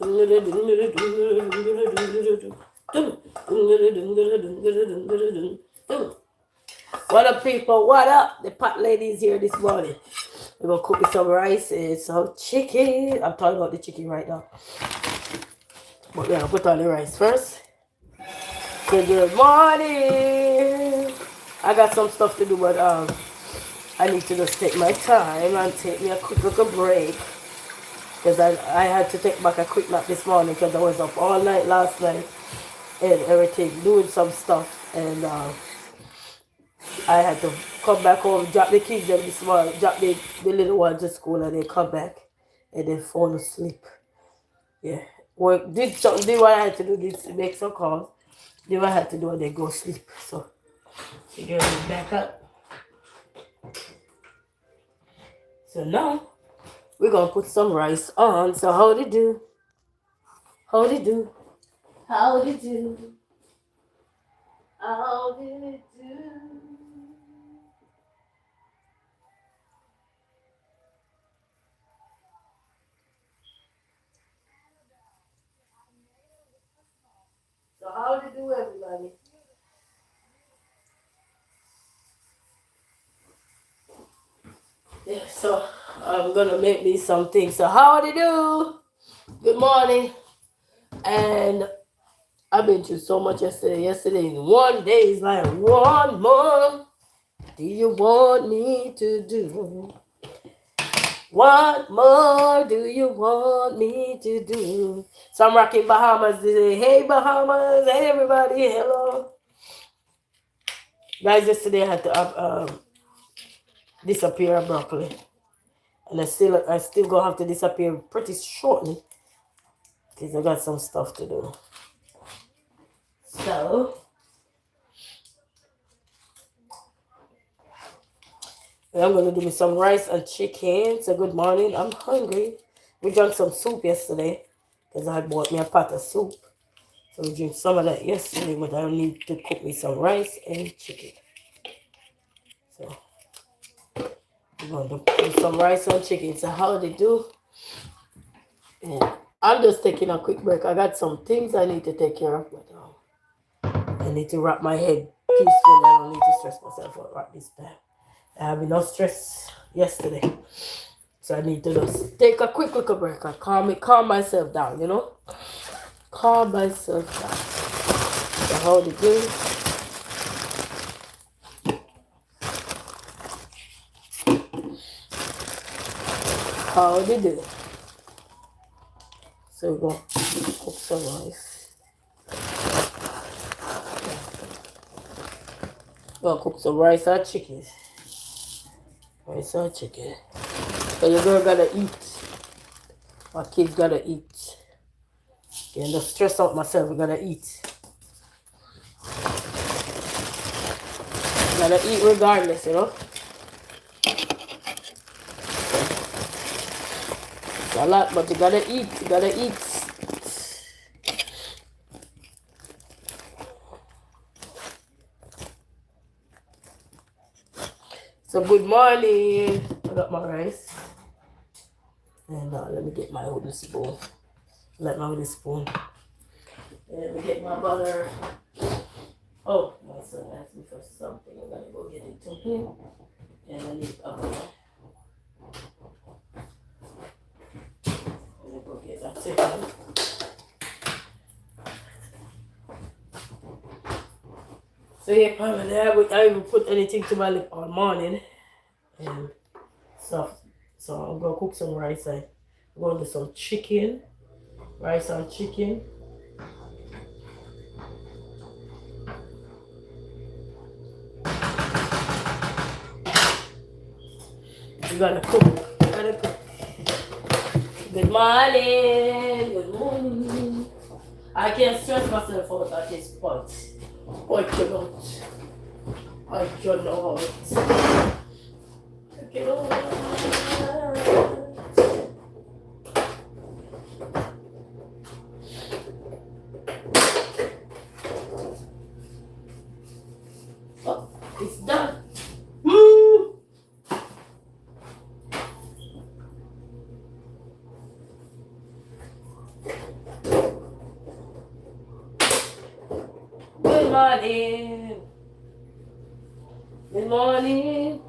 What up, people? What up? The pot lady is here this morning. We're gonna cook me some rice and some chicken. I'm talking about the chicken right now. But yeah, I'll put on the rice first. So good morning. I got some stuff to do, but I need to just take my time and take me a quick little break. Because I had to take back a quick nap this morning because I was up all night last night and everything, doing some stuff. And I had to come back home, drop the kids them this morning, drop the little ones to school and then come back and then fall asleep. Yeah. Work, did something, did what I had to do, did make some calls, did what I had to do and then go sleep. So, you get me back up. So now, we're going to put some rice on. So how to do? How to do? How to do? How did it do? So how to do, everybody? Yeah, so I'm gonna make me something. So how to do? Good morning. And I've been through so much yesterday. Yesterday in one day is like one more. Do you want me to do? What more do you want me to do? So I'm rocking Bahamas today. Hey Bahamas, hey everybody, hello. Guys, yesterday I had to disappear abruptly. And I still gonna have to disappear pretty shortly. Because I got some stuff to do. So I'm gonna do me some rice and chicken. So good morning. I'm hungry. We drank some soup yesterday because I bought me a pot of soup. So we drank some of that yesterday, but I need to cook me some rice and chicken. So we're gonna do some rice and chicken. So how they do? And I'm just taking a quick break. I got some things I need to take care of, but I need to wrap my head peacefully. I don't need to stress myself out right this time. I have enough stress yesterday. So I need to just take a quick little break and calm myself down, you know? Calm myself down. So how to do? How to do? So we're going to cook some rice. We're going to cook some rice and chicken. Rice and chicken. So your girl gotta eat. My kids gotta eat. Can't just stress out myself, we gotta eat. Gotta eat regardless, you know? It's a lot, but you gotta eat, you gotta eat. So good morning. I got my rice. And let me get my wooden spoon. Let my wooden spoon. And let me get my butter. Oh, my son asked me for something. I'm gonna go get it to him. And I need a butter. Let me go get that to him. So yeah, probably I haven't put anything to my lip all morning. And stuff. So I'm gonna cook some rice. I'm gonna do some chicken. Rice and chicken. You gotta cook. You gotta cook. Good morning. Good morning. I can't stress myself out at this point. I cannot. I cannot. I cannot. Oh, it's done. Woo! morning. Good morning.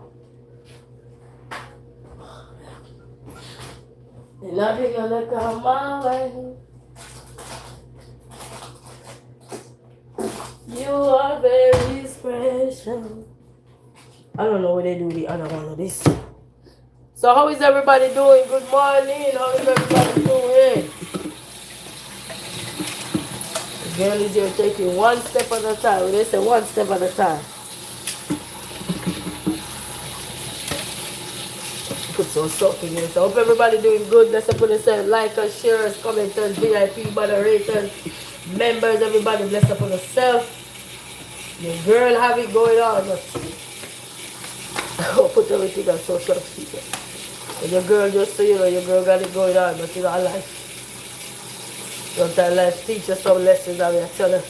And nothing gonna come my way. You are very special. I don't know what they do the other one of this. So how is everybody doing? Good morning. How is everybody doing? The girl is here taking one step at a time. They say one step at a time. Put some stuff in here. So I hope everybody doing good. Let's put yourself likers, shares, commenters, VIP, moderators, members, everybody bless up on yourself. Your girl have it going on. I'll put everything on social media. And your girl just so you know, your girl got it going on, but you know, life. Sometimes life teaches some lessons, I mean, I tell you.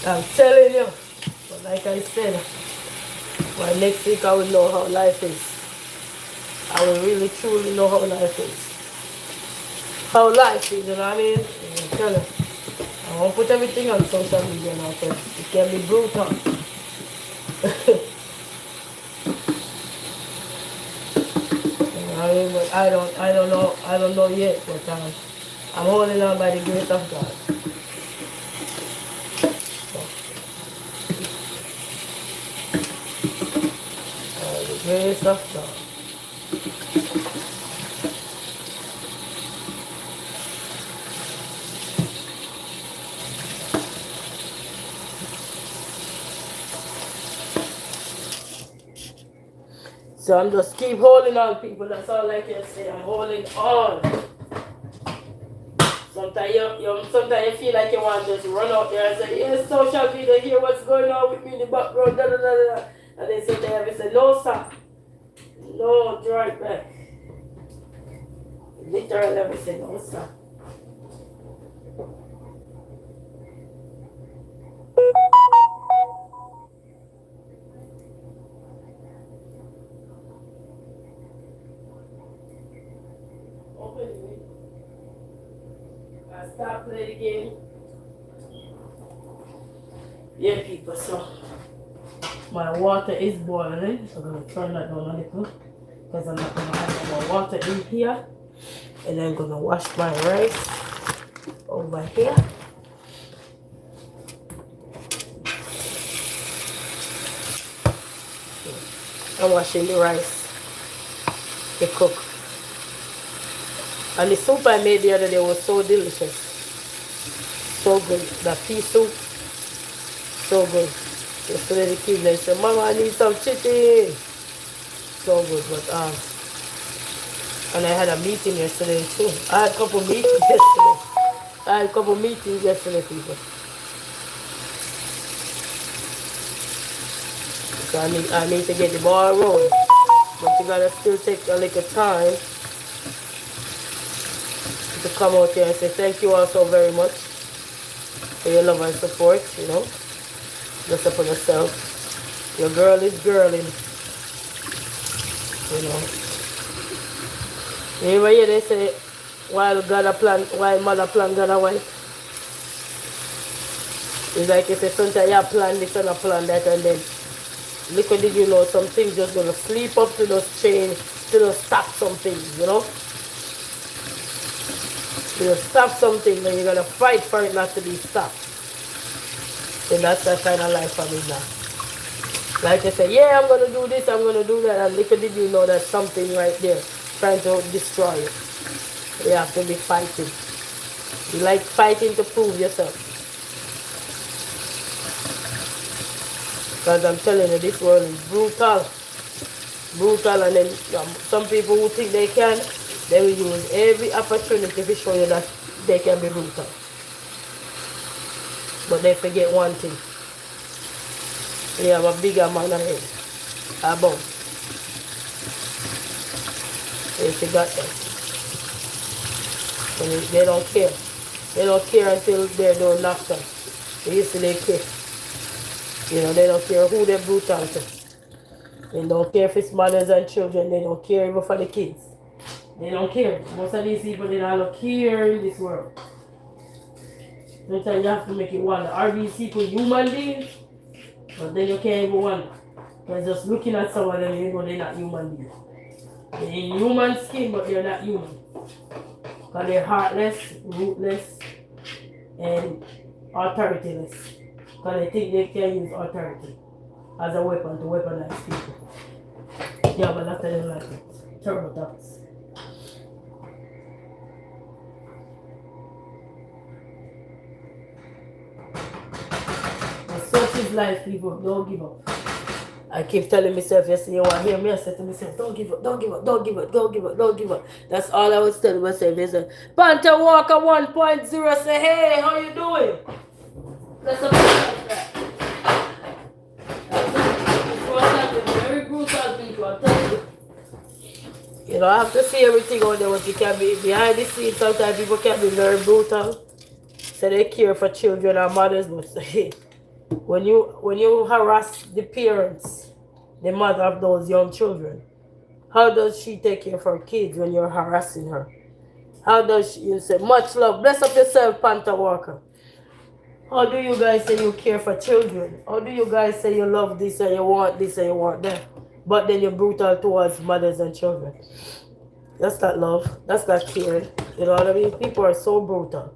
I'm telling you. But like I said, well, next week I will know how life is. I will really truly know how life is. How life is, you know what I mean? I tell you. I won't put everything on social media now because it can be brutal. I mean, but I don't know yet, but I'm holding on by the grace of God. By the grace of God. So I'm just keep holding on, people. That's all I can say. I'm holding on. Sometimes you feel like you want to just run out there and say, yes, social media, hear what's going on with me in the background, da da da da. And then sometimes you say, no, sir. No, draw it back. Literally, I say, no, sir. I start playing again. Yeah, people, so my water is boiling. So I'm going to turn that down a little because I'm not going to have more water in here. And then I'm going to wash my rice over here. I'm washing the rice to cook. And the soup I made the other day was so delicious. So good. That pea soup, so good. Yesterday the kids they said, Mama, I need some chicken. So good. But and I had a meeting yesterday too. I had a couple meetings yesterday. People. So I need to get the ball rolling. But you gotta still take a little time to come out here and say thank you all so very much for your love and support, you know. Just upon yourself. Your girl is girling. You know. You ever hear they say while mother plan God a wife? It's like you say sometimes you plan this and a plan that, and then little did you know some things just gonna sleep up to those change, to those stop something, you know? You stop something, then you're gonna fight for it not to be stopped. So that's that kind of life for me now. Like I say, yeah, I'm gonna do this, I'm gonna do that, and little did you know there's something right there trying to destroy you. You have to be fighting. You like fighting to prove yourself. Because I'm telling you, this world is brutal. Brutal, and then some people who think they can, they will use every opportunity to show you that they can be brutal. But they forget one thing. They have a bigger man ahead. Above. They forgot that. And they don't care. They don't care until they're done knocked up. They used to they care. You know, they don't care who they're brutal to. They don't care if it's mothers and children. They don't care even for the kids. They don't care. Most of these people, they don't care in this world. Sometimes you have to make it wonder. Are these people human beings? But then you can't even wonder. Because just looking at someone and you know they're not human beings. They're in human skin, but they're not human. Because they're heartless, ruthless, and authorityless. Because they think they can use authority as a weapon to weaponize people. Yeah, but that's them like it. Terrible thoughts. But such is life, people. Don't give up. I keep telling myself, yesterday, you want to hear me? I said to myself, don't give up, don't give up, don't give up, don't give up, don't give up. That's all I was telling myself. Is Panther Walker 1.0 say, hey, how you doing? That's a that. Very brutal people, I'm telling you. You don't have to see everything on there, but you can be behind the scenes. Sometimes people can be very brutal. So they care for children and mothers, but when you harass the parents, the mother of those young children, how does she take care of her kids when you're harassing her? How does you say, much love, bless up yourself, Panther Walker? How do you guys say you care for children? How do you guys say you love this and you want this and you want that? But then you're brutal towards mothers and children. That's not love. That's not care. You know what I mean? People are so brutal.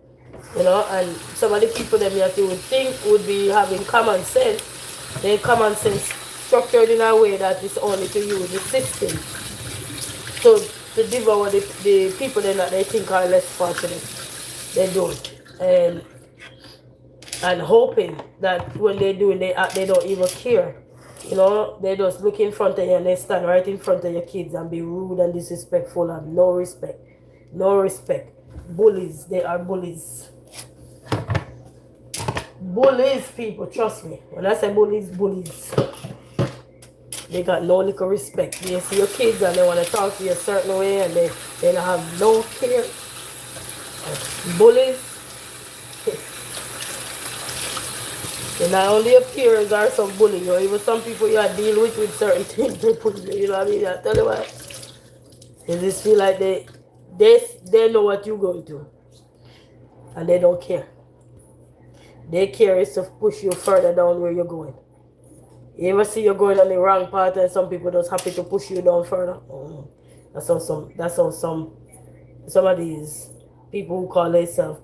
You know, and some of the people that you would think would be having common sense, their common sense structured in a way that is only to use the system to devour the people that they think are less fortunate. They don't. And hoping that when they do, they don't even care. You know, they just look in front of you and they stand right in front of your kids and be rude and disrespectful and no respect. No respect. Bullies, they are bullies. Bullies, people, trust me. When I say bullies, bullies. They got no little respect. They see your kids and they want to talk to you a certain way and they don't have no care. Bullies. And not only your peers are some bullying, or even some people you are dealing with certain things they put you know what I mean? I tell you what. They just feel like they know what you're going through. And they don't care. Their care is to push you further down where you're going. You ever see you're going on the wrong path and some people just happy to push you down further? Oh, that's how some of these people who call themselves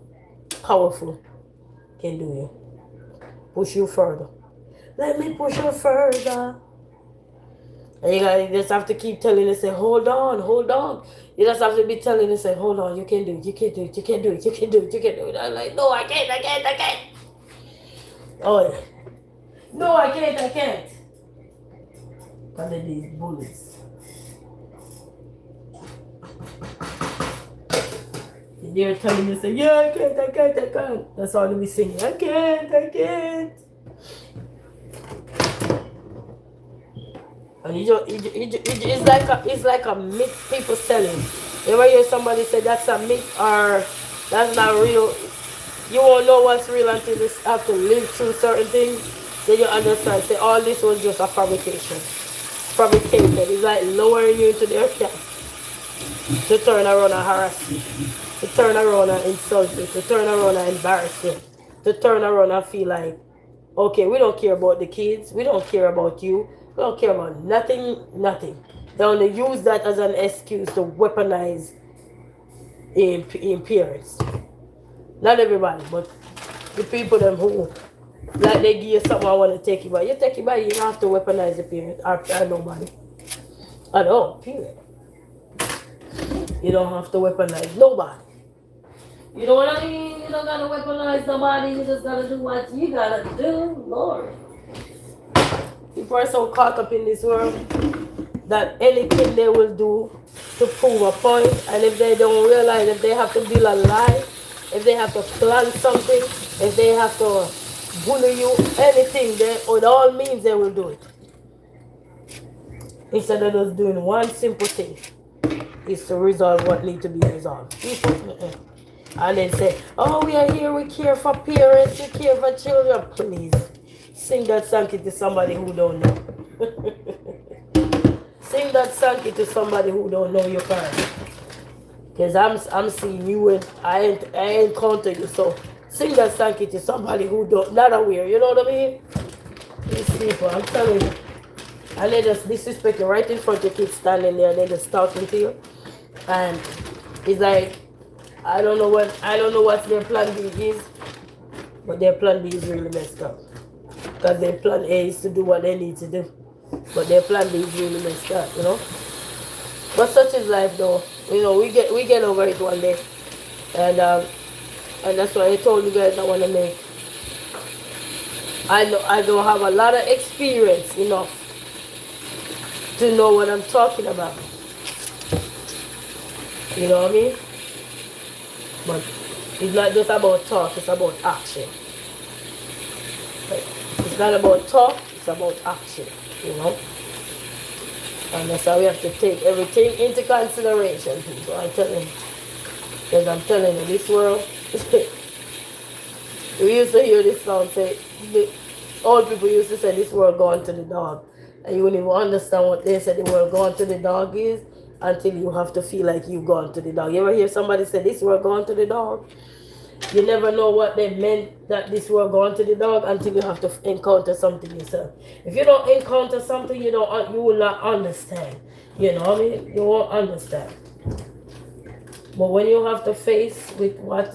powerful can do you. Push you further. Let me push you further. And you just have to keep telling them, say, hold on, hold on. You just have to be telling them, say, hold on, you can do it, you can do it, you can do it, you can do it, you can do it. I'm like, no, I can't. Oh, yeah. No, I can't. Because they're these bullies. They're telling you, say, yeah, I can't. That's all they be singing. I can't. And it's like a myth people selling. You ever hear somebody say that's a myth or that's not real? You won't know what's real until you have to live through certain things. Then you understand. Say all this was just a fabrication. Fabricated. It's like lowering you into their cap to turn around and harass you, to turn around and insult you, to turn around and embarrass you, to turn around and feel like, okay, we don't care about the kids, we don't care about you, we don't care about nothing. They only use that as an excuse to weaponize in parents. Not everybody, but the people them who like they give you something I want to take it by. You take it by, you don't have to weaponize the parent or nobody. At all, period. You don't have to weaponize nobody. You know what I mean? You don't gotta weaponize nobody, you just gotta do what you gotta do, Lord. People are so caught up in this world that anything they will do to prove a point, and if they don't realize if they have to build a lie, if they have to plan something, if they have to bully you, anything, with all means they will do it. Instead of just doing one simple thing, is to resolve what needs to be resolved. People, and then say, oh, we are here, we care for parents, we care for children. Please, sing that song to somebody who don't know. Sing that song to somebody who don't know your parents. Because I'm seeing you and I encounter you, so Sing that thank you to somebody who don't not aware. You know what I mean? These people, I'm telling you. And they just disrespect you right in front of your kids standing there and they just talking to you. And it's like I don't know what their plan B is, but their plan B is really messed up. Because their plan A is to do what they need to do. But their plan B is really messed up, you know? But such is life though. You know, we get over it one day. And that's why I told you guys I wanna make. I don't have a lot of experience enough to know what I'm talking about. You know what I mean? But it's not just about talk, it's about action. Like, it's not about talk, it's about action, you know? And that's how we have to take everything into consideration, people. I'm telling you. Because I'm telling you, this world, we used to hear this song say, old people used to say this world gone to the dog. And you wouldn't even understand what they said the world gone to the dog is until you have to feel like you've gone to the dog. You ever hear somebody say this world gone to the dog? You never know what they meant that this world gone to the dog until you have to encounter something yourself. If you don't encounter something, you will not understand. You know what I mean? You won't understand. But when you have to face with what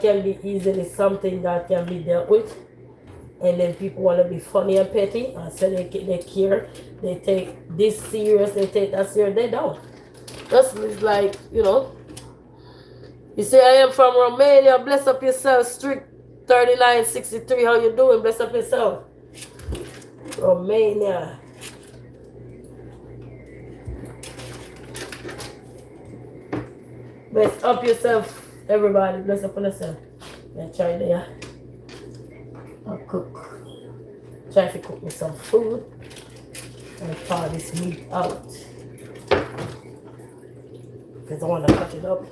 can be easily something that can be dealt with, and then people want to be funny and petty and say they care, they take this serious, they take that serious, they don't. That's like, you know. You say, I am from Romania, bless up yourself, Strict 3963, how you doing? Bless up yourself. Romania. Bless up yourself, everybody, bless up on yourself. Yeah, try there. I'll cook. Try to cook me some food. And thaw this meat out. Because I want to cut it up.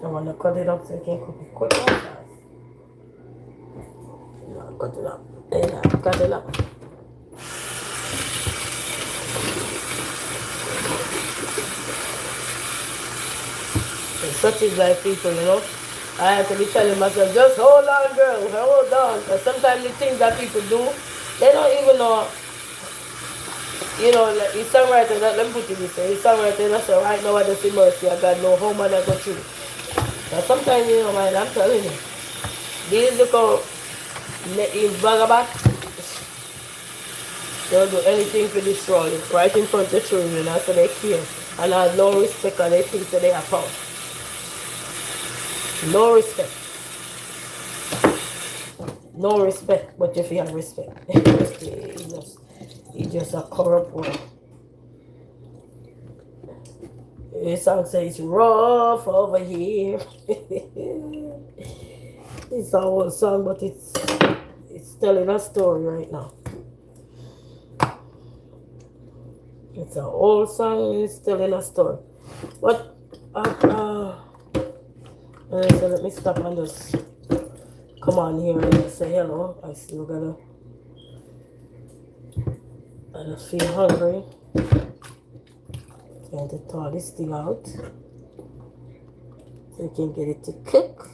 I want to cut it up so I can cook it quick and fast. No, cut it up. Yeah, cut it up. And such is life, people, you know. I have to be telling myself, just hold on, girl, hold on. Because sometimes the things that people do, they don't even know. You know, like, the songwriter, let me put it this way, the songwriter, that's all right now, I just see mercy, I got no home and I go through. But sometimes, you know, man, I'm telling you, these little vagabonds, they'll do anything to destroy you, right in front of the children, that's what they care. And I have no respect, and they think that they have power. No respect. No respect, but if you have respect. It's just a corrupt world. This song says it's rough over here. It's an old song, but it's telling a story right now. It's an old song and it's telling a story. But so let me stop and just come on here and say hello. I still gotta. I just feel hungry. Trying to thaw this thing out so you can get it to cook.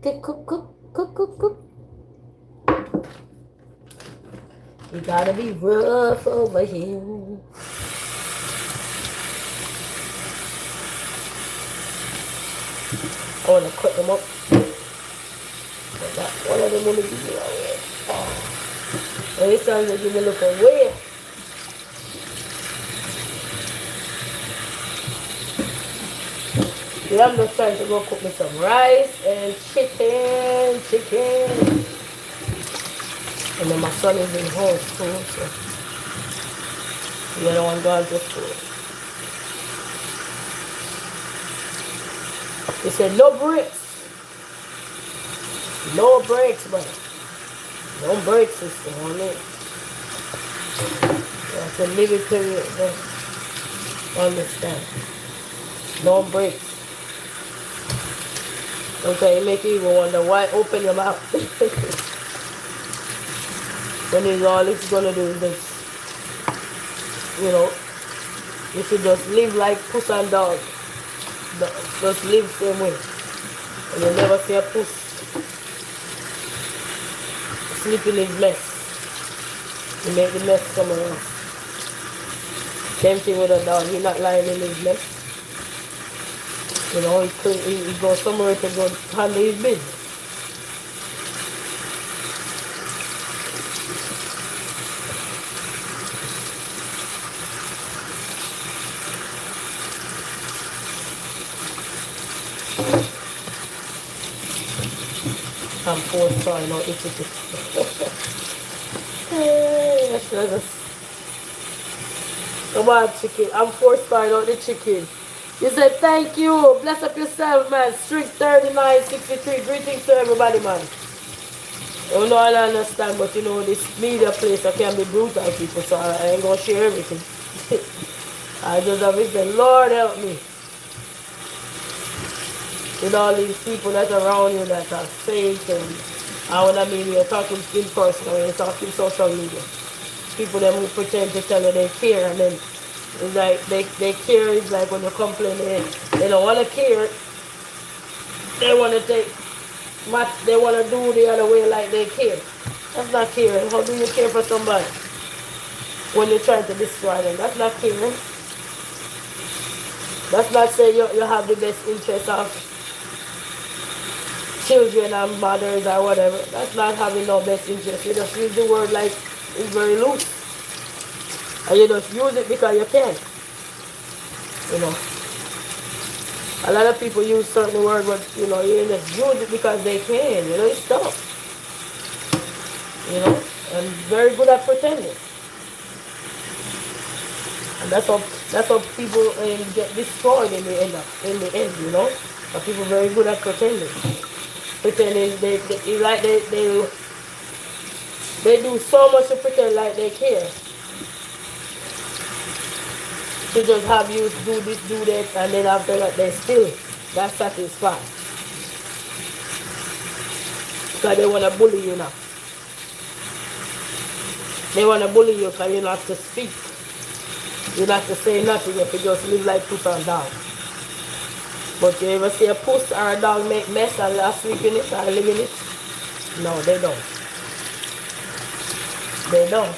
Cook. You gotta be rough over here. I wanna cut them up. One of them wanna give me away. And this sounds like you look away. Yeah, I'm just trying to go cook me some rice and chicken. And then my son is in homeschool, so the other one gone to school. He said no breaks. No breaks, brother. No breaks, sister, on it. You have to live it till you understand. No breaks. Okay, you make you even wonder why open your mouth. When all it's gonna do is just, you know, You should just live like puss and dog. Just live same way. And you never see a puss sleep in his mess. He make the mess somewhere else. Same thing with a dog. He not lying in his mess. You know, he goes somewhere to go handle his business. I'm forced trying not to eat it. Come on, chicken. I'm forced trying out the chicken. You said thank you. Bless up yourself, man. Strict 3963. Greetings to everybody, man. You know, I understand, but you know, this media place, I can be brutal people, so I ain't gonna share everything. I just have it, the Lord help me. With all these people that are around you that are fake, and what I mean, you're talking in person or you're talking social media. People them who pretend to tell you they care, and then it's like they care is like when you complain, they don't want to care. They want to take much, they want to do the other way like they care. That's not caring. How do you care for somebody when you're trying to destroy them? That's not caring. That's not saying you have the best interest of children and mothers or whatever. That's not having no best interest. You just use the word like it's very loose. And you just use it because you can. You know. A lot of people use certain words, but you know, you just use it because they can. You know, it's tough. You know, and very good at pretending. And that's how people get destroyed in the end, you know. But people very good at pretending. Pretending they do so much to pretend like they care. To just have you do this, do that, and then after that they still not satisfied. Because they want to bully you now. They want to bully you because you don't have to speak. You don't have to say nothing if you just live like puss and dog. But you ever see a puss or a dog make mess and last sleep in it or live in it? No, they don't. They don't.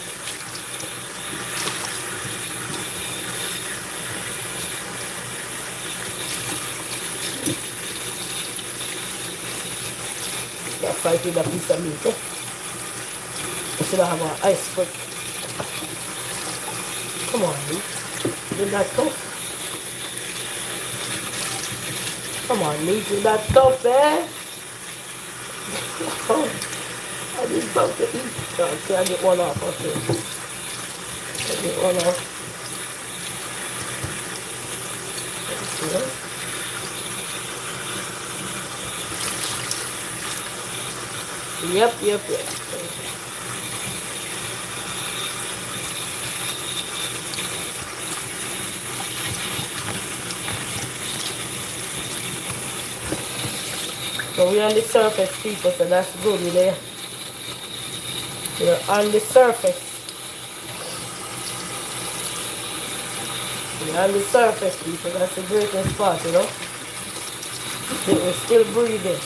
They're fighting a piece of meat, eh? I should have an ice cream. Come on, meat. Isn't that tough? Come on, meat. Isn't that tough, eh? I just love to eat. Okay, I get one off. Okay. I get one off. Okay. Yep. So we're on the surface, people, so that's good, you know. We're on the surface. We're on the surface, people. That's the greatest part, you know. We're still breathing.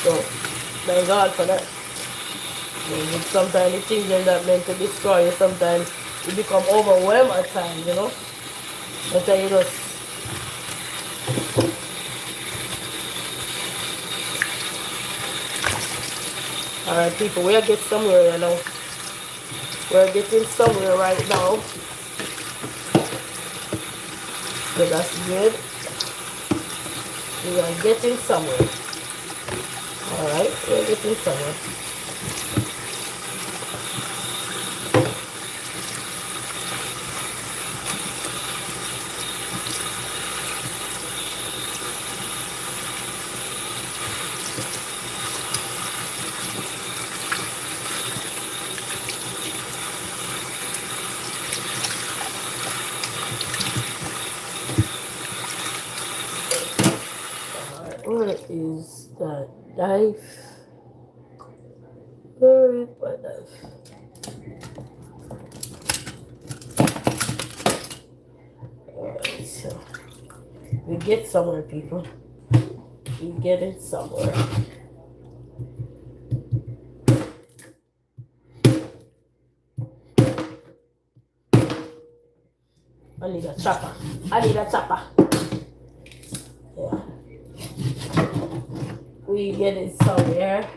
So, thank God for that. Sometimes the things are not meant to destroy you. Sometimes you become overwhelmed at times, you know. But then you just... Alright, people, we'll get somewhere, you know. We're getting somewhere right now. So that's good. We are getting somewhere. Alright, we're getting somewhere. Where is that knife? Where is my knife? get somewhere, people. We getting somewhere. I need a chopper. I need a chopper. Yeah. We getting somewhere.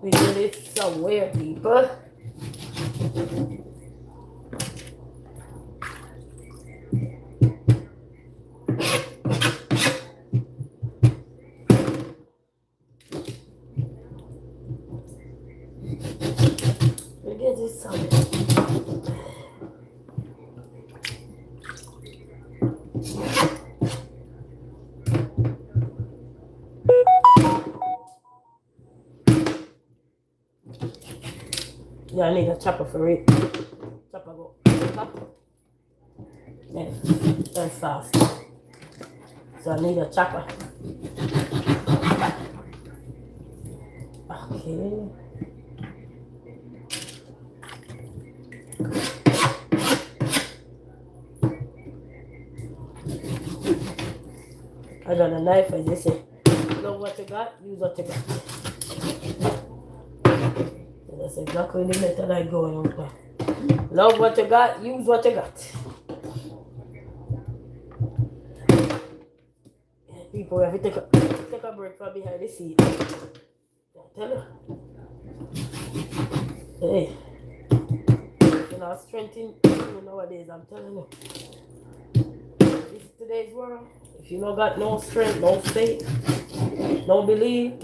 We get it somewhere, people. We get it somewhere. Yeah, I need a chopper for it. Chopper go. Chop. Yeah, very fast. So I need a chopper. Okay. I got a knife, as they say. Love what you got, use what you got. That's exactly the method I go on with. Love what you got, use what you got. People have to take a break from behind the seat. I tell you. Hey. You know, strengthening you nowadays, I'm telling you. This is today's world. If you don't got no strength, no faith, no belief,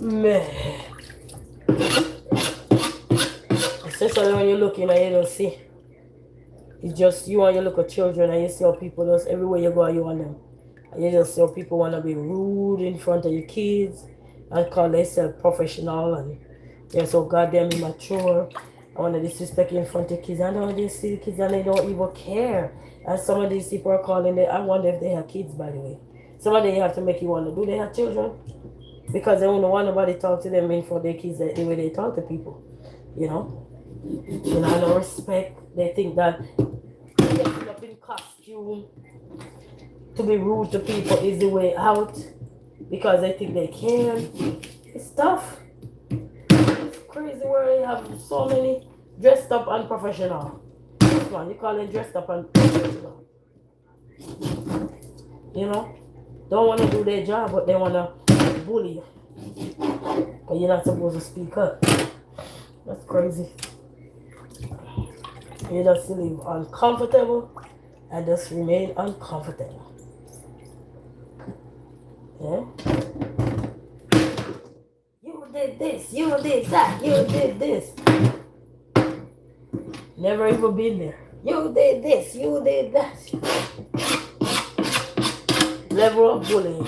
man. Especially when you're looking and you don't see. It's just you and your little children and you see how people just everywhere you go you want them. And you just see how people want to be rude in front of your kids and call themselves professional and they're so goddamn immature. I want to disrespect you in front of kids. I know they see the kids and they don't even care. And some of these people are calling them, I wonder if they have kids, by the way. Some of them you have to make you wonder, do they have children? Because they don't want nobody to talk to them in front of their kids the way they talk to people. You know? You know, no respect. They think that getting up in costume to be rude to people is the way out because they think they can. It's tough. It's crazy where you have so many dressed up and professional. This one, you call it dressed up and professional. You know? Don't want to do their job, but they want to bully you. But you're not supposed to speak up. That's crazy. You just live uncomfortable and just remain uncomfortable. Yeah? You did this, you did that, you did this. Never even been there. You did this, you did that. Level of bullying.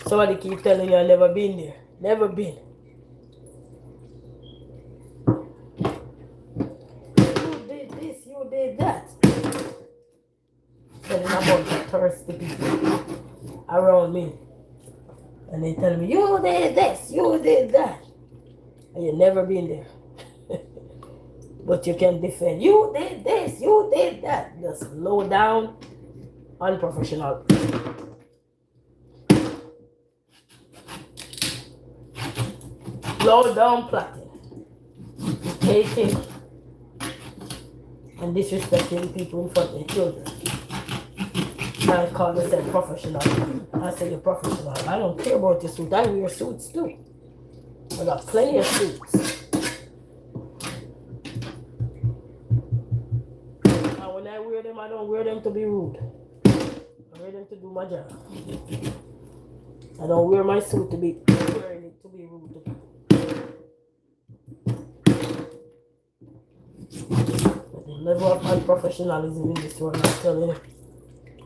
Somebody keep telling you I've never been there. Never been. You did that. Telling about the thirsty people around me. And they tell me, you did this, you did that. And you never been there. But you can defend. You did this, you did that. Just low down, unprofessional. Low down plotting. Hating and disrespecting people in front of their children. I call myself professional. I say you're professional. I don't care about your suit. I wear suits too. I got plenty of suits. And when I wear them, I don't wear them to be rude. I wear them to do my job. I don't wear my suit to be wearing it to be rude to people. The level of unprofessionalism in this world, I'm telling you.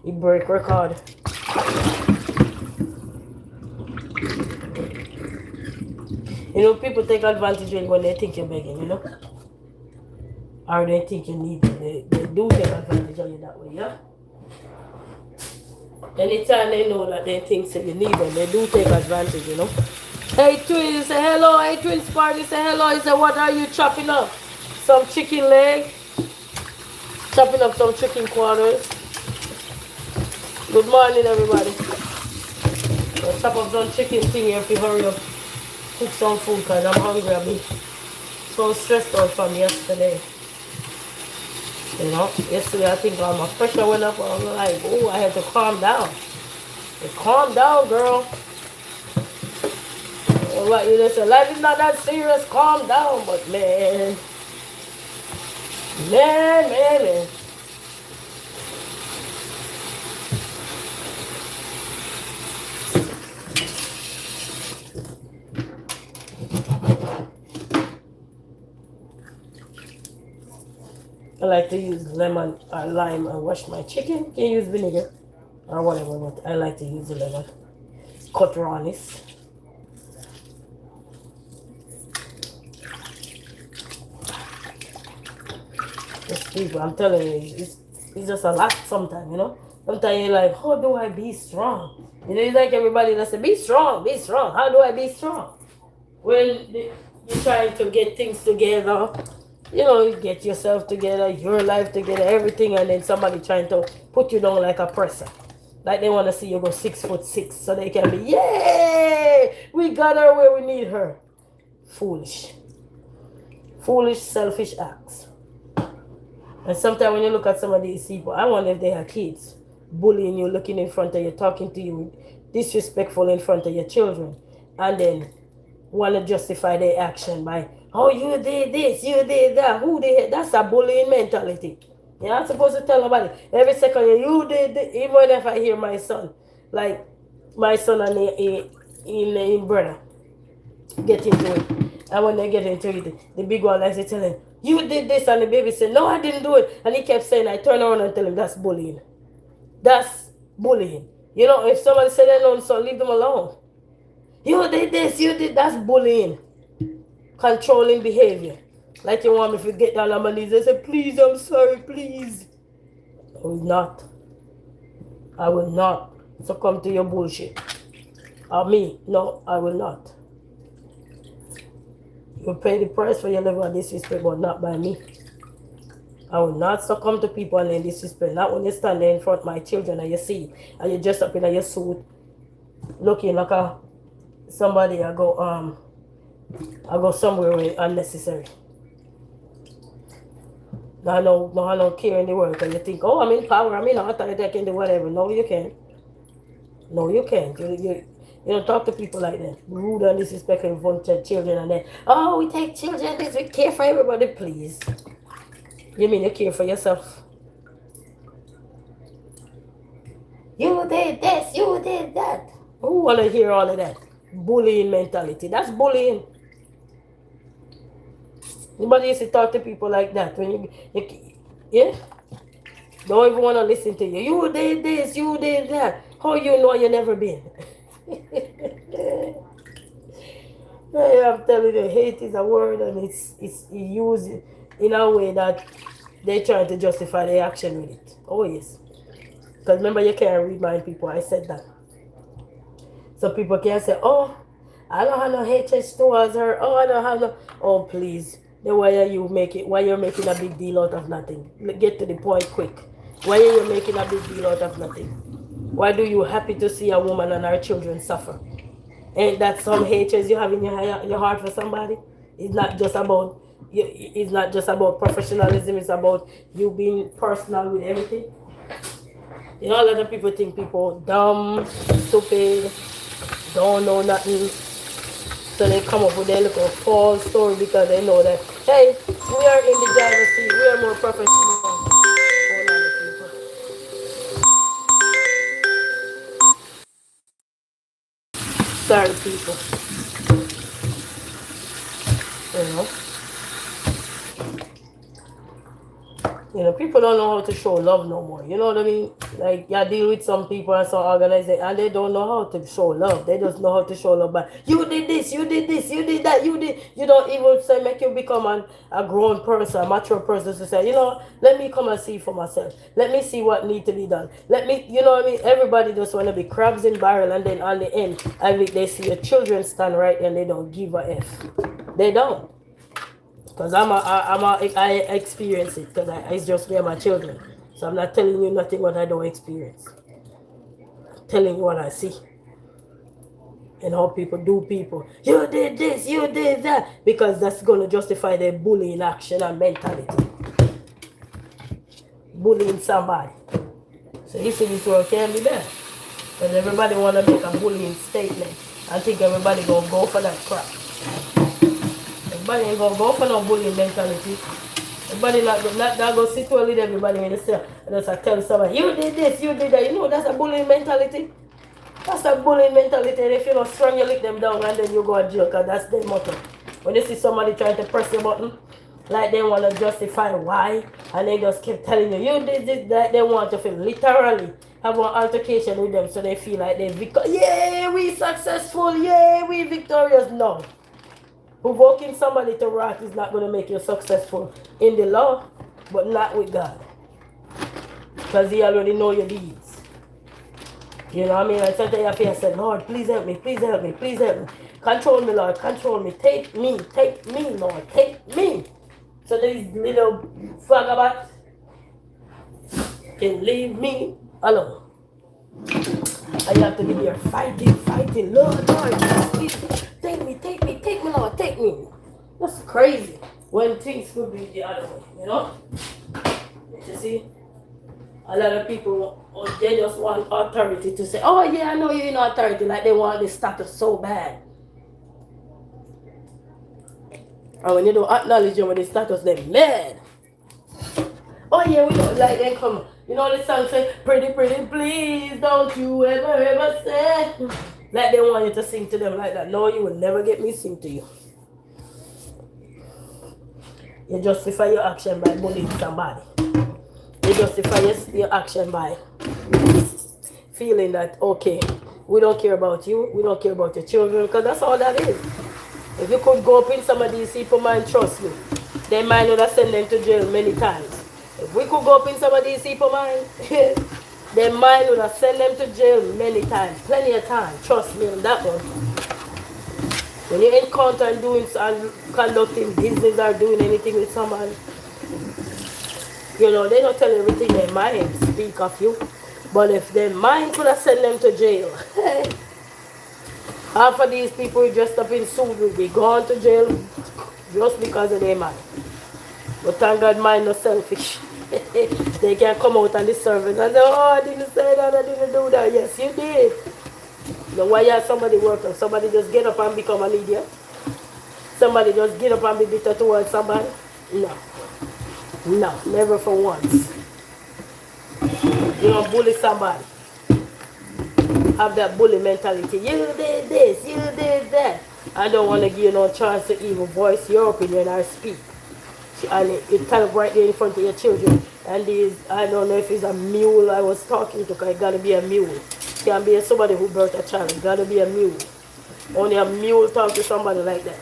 It break record. You know, people take advantage of you when they think you're begging, you know? Or they think you need it. They do take advantage of you that way, yeah? Anytime they know that they think that you need them, they do take advantage, you know. Hey twins, say hello. Hey twins party, say hello. He said, what are you chopping up? Some chicken leg. Chopping up some chicken quarters. Good morning, everybody. I'll chop up some chicken thing here if you hurry up. Cook some food because I'm hungry. I've been so stressed out from yesterday. You know, yesterday I think my pressure went up. I was like, oh, I had to calm down. Calm down, girl. What you just said, life is not that serious. Calm down, but man. I like to use lemon or lime and wash my chicken. Can use vinegar or whatever, but I like to use the lemon. Cut rawness. Just people, I'm telling you, it's just a lot sometimes, you know. Sometimes you're like, how do I be strong? You know, it's like everybody that say, be strong, be strong. How do I be strong? When you're trying to get things together, you know, you get yourself together, your life together, everything, and then somebody trying to put you down like a presser. Like they want to see you go 6'6", so they can be, yay, we got her where we need her. Foolish. Foolish, selfish acts. And sometimes when you look at some of these people, I wonder if they are kids bullying you, looking in front of you, talking to you, disrespectful in front of your children, and then want to justify their action by, oh, you did this, you did that, who did that? That's a bullying mentality. You're not supposed to tell nobody. Every second you did this. Even if I hear my son, like my son and his brother get into it. And when they get into it, the big one likes to tell him, you did this, and the baby said, no, I didn't do it. And he kept saying, I turn around and tell him, that's bullying. That's bullying. You know, if somebody said that on, so leave them alone. You did this, you did, that's bullying. Controlling behavior. Like you want me to get down on my knees and say, please, I'm sorry, please. I will not. I will not succumb to your bullshit. Or me. No, I will not. You pay the price for your level of disrespect, but not by me. I will not succumb to people and then disrespect. Not when you stand there in front of my children and you see, and you dress up in your suit, looking like a somebody. I go somewhere unnecessary. I don't care in the world, and you think, oh, I'm in power, I'm in authority, I can do whatever. No, you can't. No, you can't. You don't talk to people like that. Rude and disrespectful in front of children, and then, oh, we take children, we care for everybody, please. You mean you care for yourself? You did this, you did that. Who want to hear all of that? Bullying mentality. That's bullying. Nobody used to talk to people like that. When you yeah? Don't even want to listen to you. You did this, you did that. How you know you never been? I'm telling you, hate is a word, and it's used in a way that they try to justify their action with it. Oh yes. Because remember, you can't remind people I said that. So people can say, oh, I don't have no hatred towards her. Oh, I don't have no. Oh, please. Then why are you making? Why you're making a big deal out of nothing? Get to the point quick. Why are you making a big deal out of nothing? Why do you happy to see a woman and her children suffer? Ain't that some hatred you have in your heart for somebody? It's not just about it's not just about professionalism. It's about you being personal with everything. You know, a lot of people think people dumb, stupid, don't know nothing. So they come up with their little false story because they know that, hey, we are in the driver's seat. We are more professional. Sorry, people. You know. You know, people don't know how to show love no more. You know what I mean? Like, you deal with some people and some organizations, and they don't know how to show love. They just know how to show love. But you did this, you did this, you did that, you did. You don't even say, make you become a grown person, a mature person to say, you know, let me come and see for myself. Let me see what need to be done. Let me, you know what I mean? Everybody just want to be crabs in barrel, and then on the end, they see your children stand right and they don't give a F. They don't. Because I experience it. Because it's just me and my children. So I'm not telling you nothing what I don't experience. I'm telling you what I see. And how people do people. You did this, you did that. Because that's going to justify their bullying action and mentality. Bullying somebody. So you see this world can be there. Because everybody want to make a bullying statement. I think everybody going to go for that crap. Everybody ain't gonna go for no bullying mentality. Everybody not go sit well with everybody in the cell and just tell somebody, you did this, you did that. You know that's a bullying mentality. That's a bullying mentality. And if you're not strong, you lick them down and then you go to jail, because that's their motto. When you see somebody trying to press your button, like they want to justify why, and they just keep telling you, you did this, that, they want to feel literally have an altercation with them so they feel like they're victorious. Yeah, we successful. Yeah, we victorious. No. Provoking somebody to wrath is not going to make you successful in the law, but not with God. Because He already know your deeds. You know what I mean? I sometimes you have to say, Lord, please help me, please help me, please help me. Control me, Lord, control me. Take me, Lord, take me. So these little vagabonds can leave me alone. And you have to be there fighting. Lord, please. Take me, Lord, take me. That's crazy. When things could be the other way, you know? You see? A lot of people, they just want authority to say, oh yeah, I know you're in authority. Like they want the status so bad. And when you don't acknowledge them with the status, they're mad. Oh yeah, we don't like them come. You know the song say, pretty, please, don't you ever say. Like they want you to sing to them like that. No, you will never get me to sing to you. You justify your action by bullying somebody. You justify your action by feeling that, okay, we don't care about you, we don't care about your children, because that's all that is. If you could go up in some of these people's mind, trust me, they might would have sent them to jail many times. If we could go up in some of these people's mind, their mind would have sent them to jail many times, plenty of time. Trust me on that one. When you encounter and doing and conducting business or doing anything with someone, you know, they don't tell everything their mind speak of you. But if their mind could have sent them to jail, half of these people dressed up in suit will be gone to jail just because of their mind. But thank God mind not selfish. They can come out on the service and say, oh, I didn't say that, I didn't do that. Yes, you did. Now why you have somebody working? Somebody just get up and become an idiot? Somebody just get up and be bitter towards somebody? No. No, never for once. You don't bully somebody. Have that bully mentality. You did this, you did that. I don't want to give you no chance to even voice your opinion or speak. And it kind of right there in front of your children. And I don't know if it's a mule I was talking to, because it got to be a mule. It can't be somebody who birthed a child. It got to be a mule. Only a mule talk to somebody like that.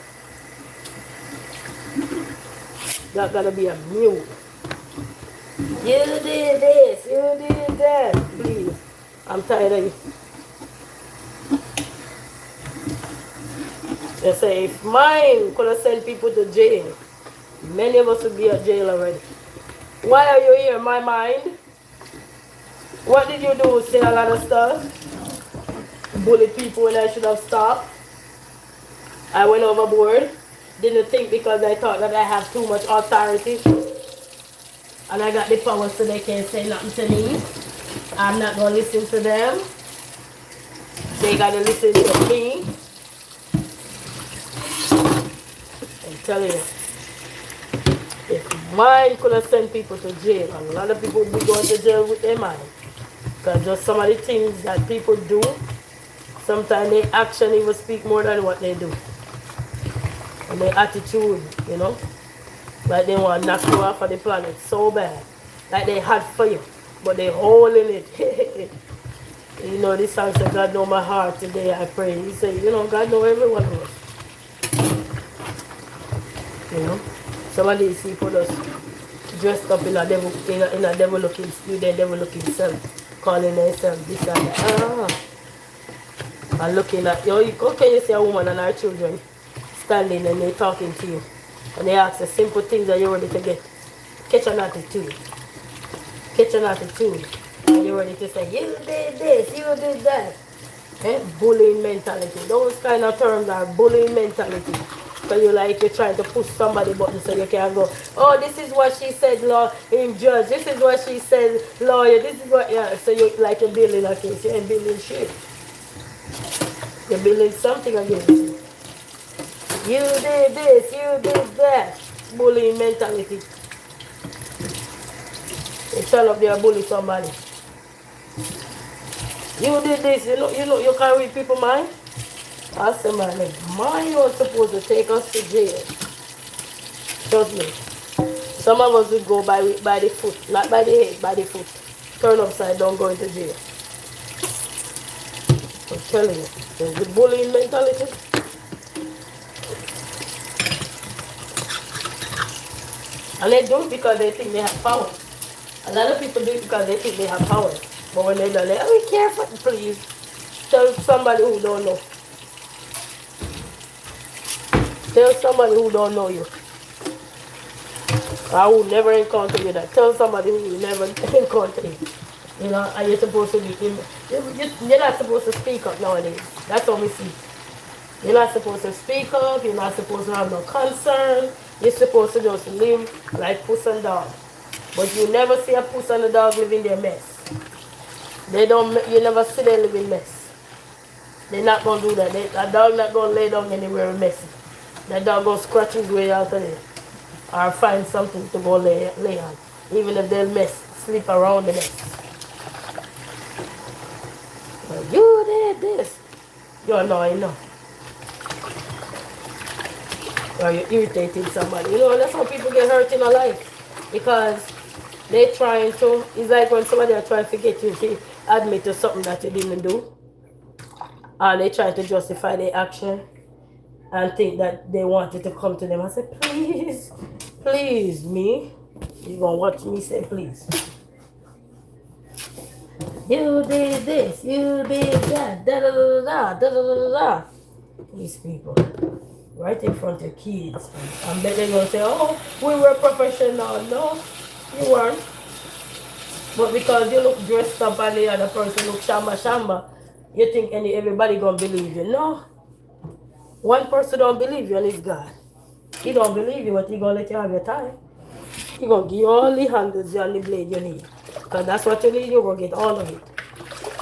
That got to be a mule. You did this, you did that. Please. I'm tired of you. They say, if mine could have sent people to jail, many of us would be at jail already. Why are you here, my mind? What did you do? Say a lot of stuff? Bully people when I should have stopped? I went overboard. Didn't think because I thought that I have too much authority. And I got the power so they can't say nothing to me. I'm not going to listen to them. They got to listen to me. I'm telling you. If mine could have sent people to jail, a lot of people would be going to jail with their mind. Because just some of the things that people do, sometimes their action even speak more than what they do. And their attitude, you know. Like they want to knock you off of the planet so bad. like they had for you, but they holding it. You know, this song said, God know my heart today, I pray. He said, you know, God know every one of us. You know, some of these people just dressed up in a devil, in a devil looking, their devil looking self, calling themselves this and that. And looking at you, how can you see a woman and her children standing and they're talking to you, and they ask the simple things that you're ready to get, catch an attitude, and you're ready to say, you did this, you did that. Bullying mentality. Those kind of terms are bullying mentality. So you're trying to push somebody button so you can go, oh, this is what she said, law in judge. This is what she said, lawyer. This is what, yeah. So you're building a case. You ain't building shit. You're building something against you. You did this, you did that. Bullying mentality. They turn up there and bully somebody. You did this, you can't read people's mind. I said, man, mind was supposed to take us to jail. Trust me. Some of us would go by the foot, not by the head, by the foot. Turn upside down, go into jail. I'm telling you, there's the bullying mentality. And they do it because they think they have power. A lot of people do it because they think they have power. But when they're done, they're like, careful, please. Tell somebody who don't know. Tell somebody who don't know you. Or who never encounter you that. Tell somebody who never encounter you. You know, and you're supposed to be, you're not supposed to speak up nowadays. That's what we see. You're not supposed to speak up. You're not supposed to have no concern. You're supposed to just live like puss and dog. But you never see a puss and a dog live in their mess. You never see them live in mess. They're not going to do that. A dog not going to lay down anywhere messy. That dog going to scratch his way out of there. Or find something to go lay on. Even if they'll sleep around the mess. But you did this. You're annoying now. Or you're irritating somebody. You know, that's how people get hurt in a life. Because they're trying to, it's like when somebody are trying to get you to admit to something that you didn't do. And they try to justify their action and think that they wanted to come to them and say, please, me. You're going to watch me say, please. You did this, you did that, da-da-da-da-da. These people, right in front of kids. And then they're going to say, oh, we were professional. No, you weren't. But because you look dressed up and the other person look shamba, you think everybody going to believe you. No. One person don't believe you and it's God. He don't believe you, but he going to let you have your time. He going to give you all the handles and the blade you need. Because that's what you need, you're going to get all of it.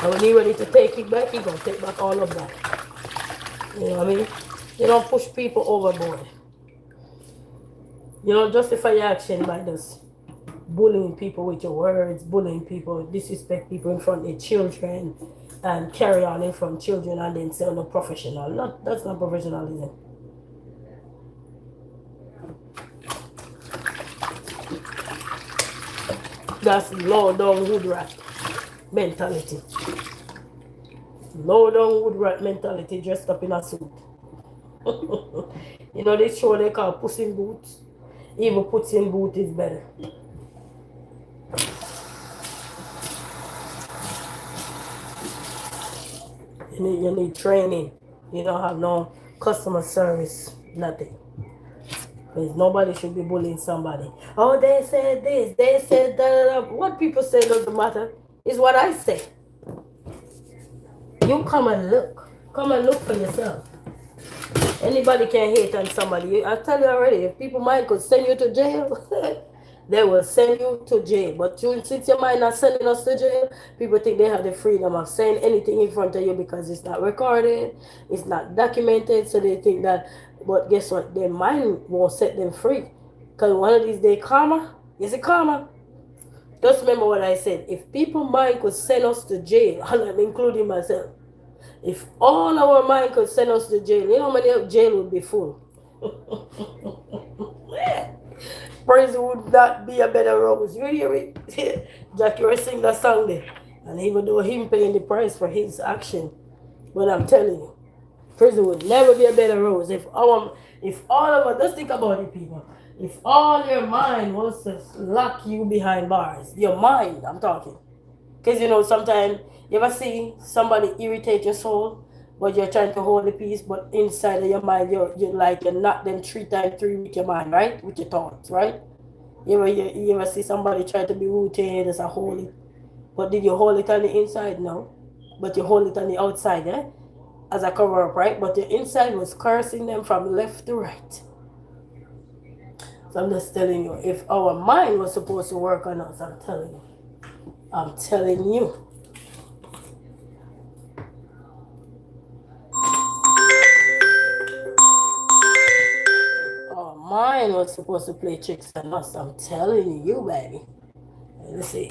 And when you're ready to take it back, you're going to take back all of that. You know what I mean? You don't push people overboard. You don't justify your action by just bullying people with your words, bullying people, disrespect people in front of their children, and carry on in front of children and then say, oh, no, professional. That's not professionalism. That's low down wood rat mentality. Low down wood rat mentality dressed up in a suit. You know this show they call Puss in Boots? Even Puss in Boots is better. You need training. You don't have no customer service, nothing. Because nobody should be bullying somebody. Oh, they said this, they said that. What people say doesn't matter. It's what I say. You come and look. Come and look for yourself. Anybody can hate on somebody. I tell you already, if people mind could send you to jail, they will send you to jail. But since your mind not sending us to jail, people think they have the freedom of saying anything in front of you because it's not recorded, it's not documented, so they think that, but guess what? Their mind won't set them free. Because one of these days, karma, is it karma? Just remember what I said. If people mind could send us to jail, and I'm including myself, if all our mind could send us to jail, you know how many jail would be full? praise would not be a better rose. You hear it? Jackie will sing that song there. And even though him paying the price for his action, but I'm telling you, prison would never be a better rose if all of us, just think about it, people. If all your mind was to lock you behind bars, your mind, I'm talking. Because sometimes you ever see somebody irritate your soul, but you're trying to hold the peace, but inside of your mind, you're knock them 3 times 3 with your mind, right? With your thoughts, right? You ever see somebody try to be rooted as a holy, but did you hold it on the inside? No. But you hold it on the outside, eh? As a cover up, right? But the inside was cursing them from left to right. So I'm just telling you, if our mind was supposed to work on us, I'm telling you. Our mind was supposed to play tricks on us. I'm telling you, baby. Let's see,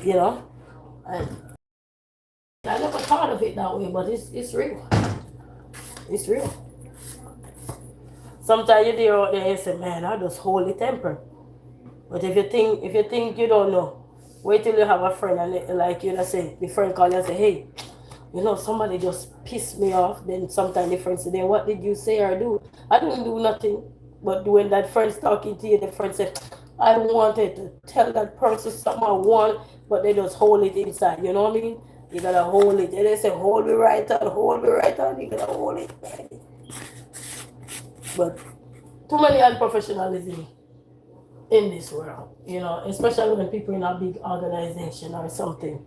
I never thought of it that way, but it's real. It's real. Sometimes you dear out there and say, man, I just hold the temper. But if you think you don't know, wait till you have a friend and like say the friend call you and say, hey, somebody just pissed me off. Then sometimes the friend say, then what did you say or do? I didn't do nothing. But when that friend's talking to you, the friend said, I wanted to tell that person something I want, but they just hold it inside. You know what I mean? You gotta hold it. And they say, hold me right on, hold me right on. You gotta hold it, baby. But too many unprofessionalism in this world, especially when people in a big organization or something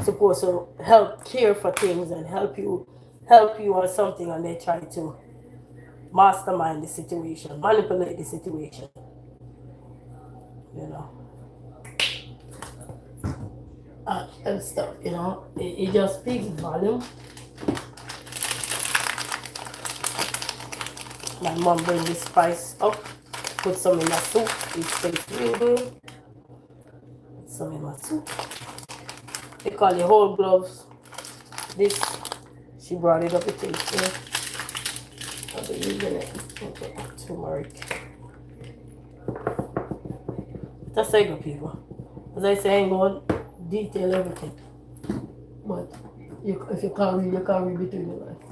supposed to help care for things and help you on something, and they try to mastermind the situation, manipulate the situation, and stuff, it just speaks volume. My mom bring the spice up, put some in my soup. It tastes real good. Put some in my soup. They call it whole gloves. This, she brought it up. It tastes good. I'll be using it. Okay, turmeric. That's a good, people. As I say, I ain't going to detail everything. But if you can't read, you can't read between the lines.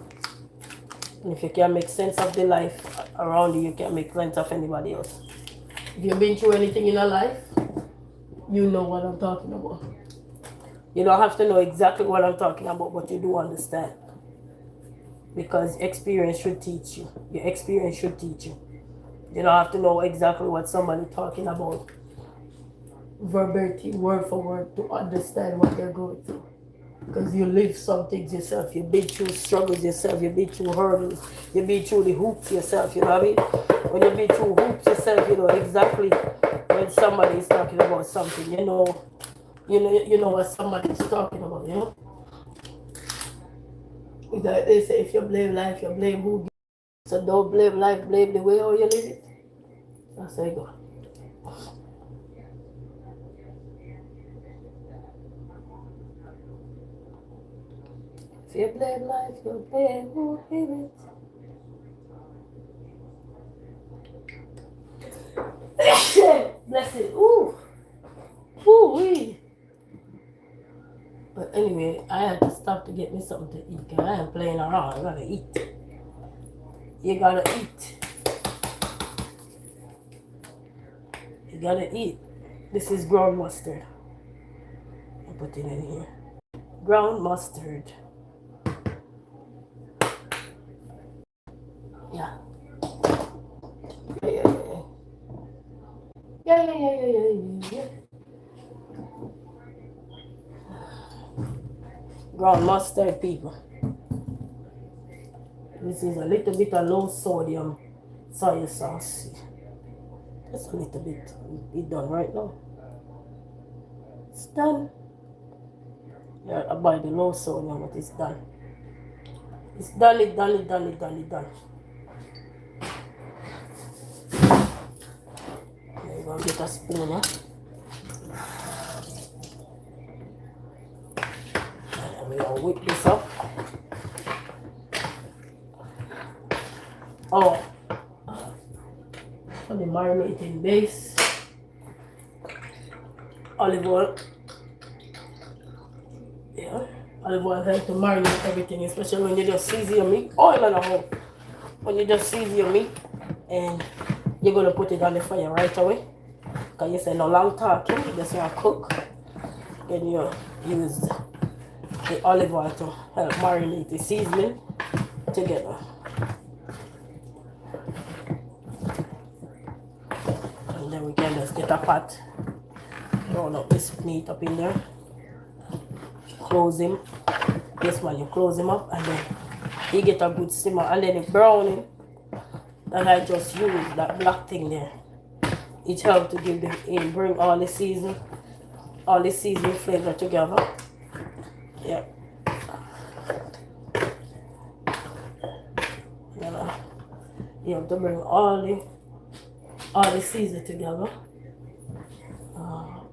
And if you can't make sense of the life around you, you can't make sense of anybody else. If you've been through anything in your life, you know what I'm talking about. You don't have to know exactly what I'm talking about, but you do understand. Because experience should teach you. Your experience should teach you. You don't have to know exactly what somebody's talking about verbatim, word for word, to understand what they're going through. Because you live some things yourself. You've been through struggles yourself. You've been through hurdles. You've been through the hoops yourself. You know what I mean? When you've been through hoops yourself, you know exactly when somebody is talking about something. You know what somebody is talking about. Because they say if you blame life, you blame who. So don't blame life. Blame the way how you live it. That's how you go. If you blame life, you blame who did it. Bless it. Ooh. Ooh-wee. But anyway, I had to stop to get me something to eat, because I ain't playing around. I gotta eat. You gotta eat. You gotta eat. This is ground mustard. I put it in here. Ground mustard. Yeah. Yeah. Ground mustard, people. This is a little bit of low sodium soy sauce. Just a little bit. It's done right now. It's done. Yeah, I buy the low sodium, but it's done. It's done. You're gonna get a spoon, huh? And we're gonna whip this up. Oh, for the marinating base, olive oil. Yeah, olive oil helps to marinate everything, especially when you just season your meat. Oil on the whole. When you just season your meat and you're gonna put it on the fire right away. Cause you say no long talking, you just want to cook. Then you use the olive oil to help marinate the seasoning together. And then we can just get a pot, roll up this meat up in there, close him. This one you close him up and then you get a good simmer, and then the browning that I just used, that black thing there, it helps to give them bring all the seasoning flavor together. Yeah. You have to bring all the seasoning together.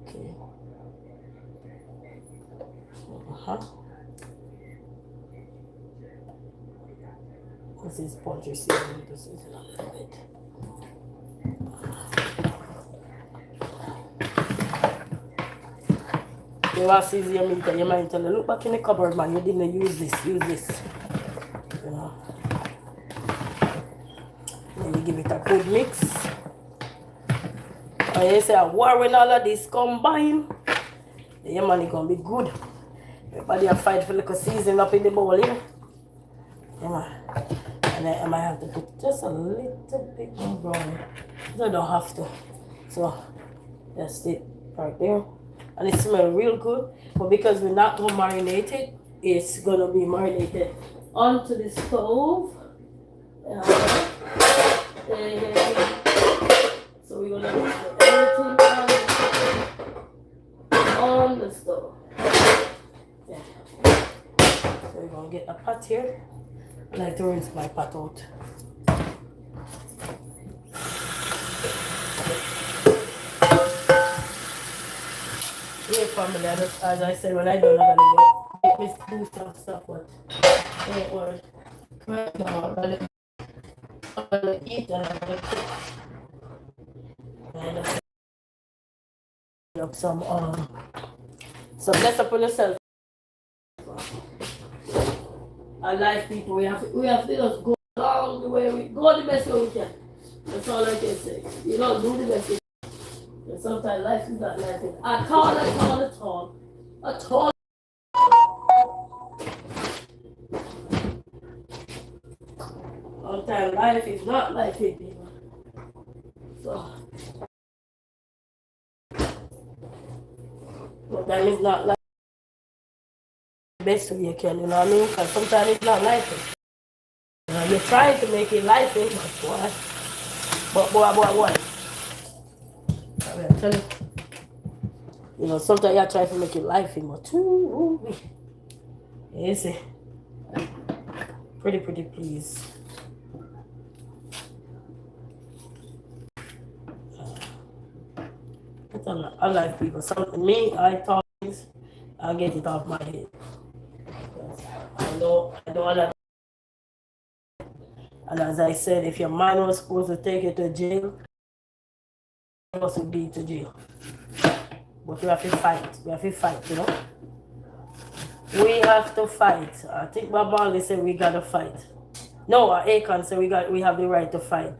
Okay. This is poultry seasoning. This is not it. You want to season your meat and you might tell you, look back in the cupboard, man, you didn't use this. You know. Then you give it a good mix. And you say, when all of this combine, then your money gonna be good. Everybody will fight for a little seasoning up in the bowl here. Yeah. And then I might have to put just a little bit more brown. I don't have to. So that's it right there. And it smells real good. But because we're not going to marinate it, it's going to be marinated onto the stove. So we're going to put everything on the stove. Yeah. So we're going to get a pot here. I like to rinse my pot out. Yeah, family, as I said, when I don't know how to do some stuff, but don't worry. Right now, I'm gonna eat and I'm gonna cook. And up some bless up on yourself. Our life people, we have to just go along the way we go the best way we can. That's all I can say. You know, do the best way. And sometimes life is not like it. At all. Sometimes life is not like it, people. So sometimes it's not like the best way you can, you know what I mean? Because sometimes it's not like it. You know, you're trying to make it like it, but boy. I tell you. You know, sometimes you try to make it life in, but you see, pretty please. I like people. Me, I talk things, I get it off my head. I know that. And as I said, if your man was supposed to take you to jail, you must be to jail. But we have to fight. You know. We have to fight. I think Bob Marley said we gotta fight. No, Akon said we have the right to fight.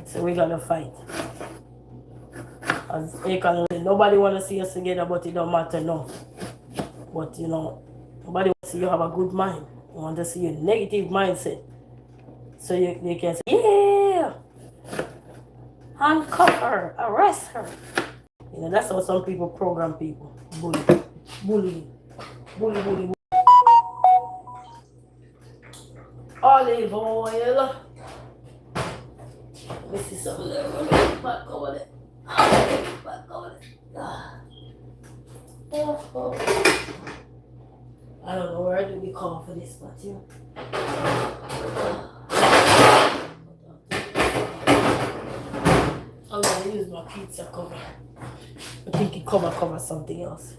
So we gotta fight. As Akon said, nobody wanna see us together, but it don't matter no. But you know, nobody wants to see you have a good mind. They want to see your negative mindset. So they can say, yeah, handcuff her, arrest her. You know, that's how some people program people. Bully. Olive oil. Let me see some of that. Back over there. I don't know where do we call for this, but here. I'm gonna use my pizza cover. I think it cover something else.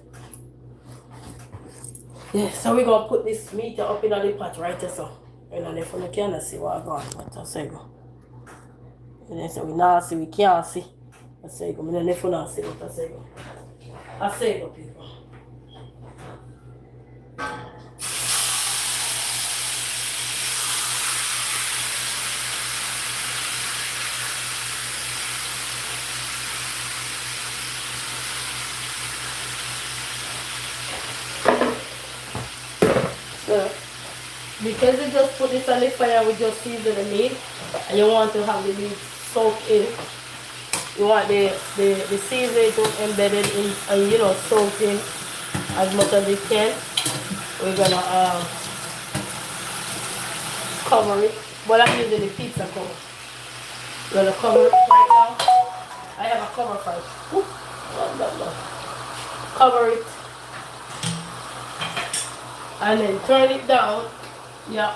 Yeah, so we're gonna put this meat up in the pot right there, so. And then if you can't see what I got, but I'll say go. And then so we now see, we can't see. Asego. I don't know if you know asego. Asego. Asego, people. So, because you just put this on the fire, we just season the meat, and you want to have the meat soak in. You want the seasoning to embedded in and soak in as much as it can. We're gonna cover it. But I'm using the pizza cover. We're gonna cover it right now. I have a cover first. Cover it. And then turn it down. Yeah.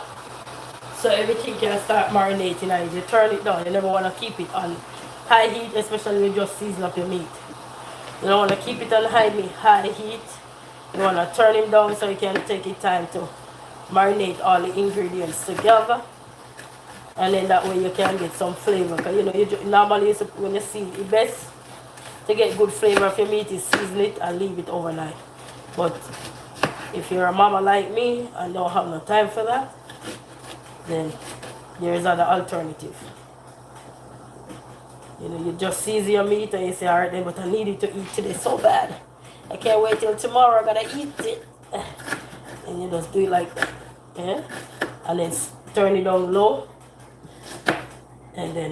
So everything can start marinating and you turn it down. You never want to keep it on high heat, especially when you just season up your meat. You don't want to keep it on high heat. You want to turn it down so you can take your time to marinate all the ingredients together. And then that way you can get some flavor. Because normally when you season it, best to get good flavor of your meat is season it and leave it overnight. But if you're a mama like me and don't have no time for that, then there is other alternative. You just season your meat and you say, alright then, but I need it to eat today so bad. I can't wait till tomorrow, I gotta eat it. And you just do it like that. Yeah? And then turn it down low. And then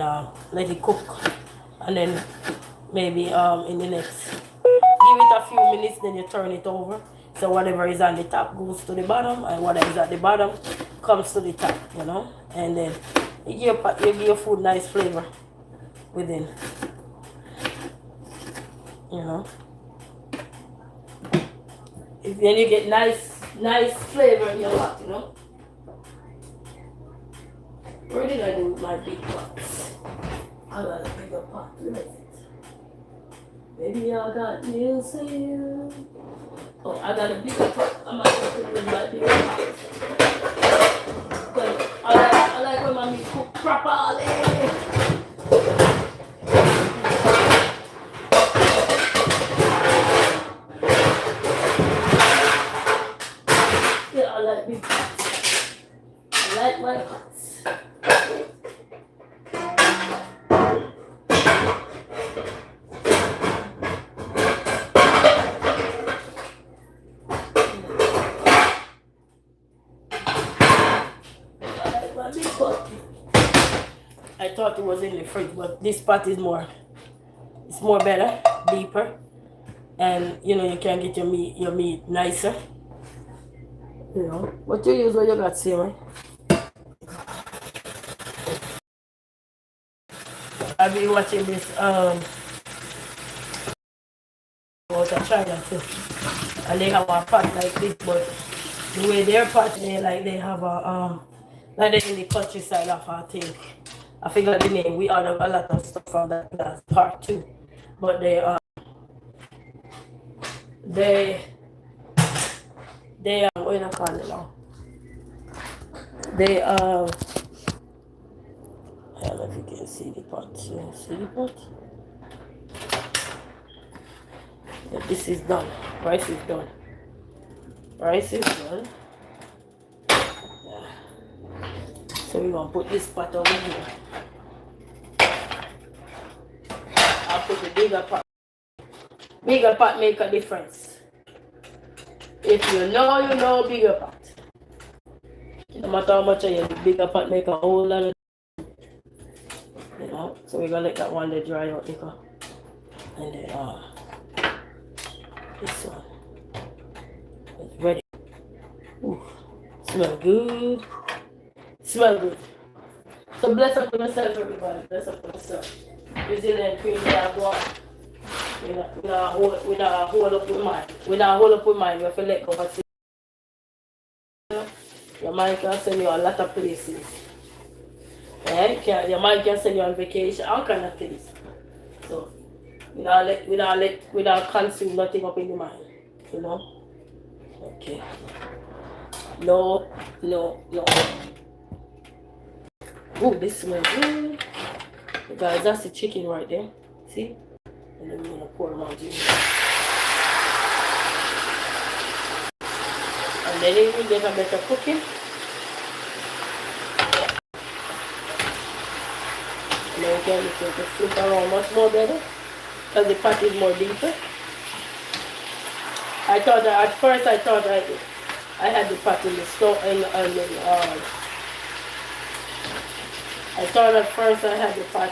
let it cook. And then maybe in the next, give it a few minutes, then you turn it over. So whatever is on the top goes to the bottom, and whatever is at the bottom comes to the top, And then you give your food nice flavor within, Then you get nice flavor in your pot, Where did I do my big pots? I got a bigger pot. Where is it? Maybe I got news for you. Oh, I got a bigger pot. I might have to use my bigger pot. But I like when my meat cook properly. Yeah, I like big pots. I like my pots. I thought it was in the fridge, but this pot is it's more better, deeper, and you can get your meat nicer. What you use when you got searing. I've been watching this out of China too, and they have a pot like this, but the way their pot they have a like they're in the countryside of I think. I forgot the name. We ordered a lot of stuff from that class, part 2. But they what do you call it now? I don't know if you can see the pot. See the pot? Yeah, this is done. Rice is done. Rice is done. Yeah. So we're gonna put this pot over here. I'll put the bigger pot. Bigger pot make a difference. If you know bigger pot. No matter how much the bigger pot make a whole lot of, So we're gonna let that one dry out, and then this one is ready. Ooh, smell good. Smell good. So bless up to myself, everybody. Bless up to myself. Brazilian cream that I go on. We not hold up with mine. We not hold up with mine. We have to let go of it. Your mind can send you a lot of places. Your mind can send you on vacation, all kind of things. So we not consume nothing up in the mind. Okay. No. Oh, this smells good. Guys, that's the chicken right there. See? And then we're gonna pour them out here. And then it will get a better cooking. And then we can flip around much more better because the pot is more deeper. I thought that at first I thought I had the pot in the stove and I thought at first I had the pot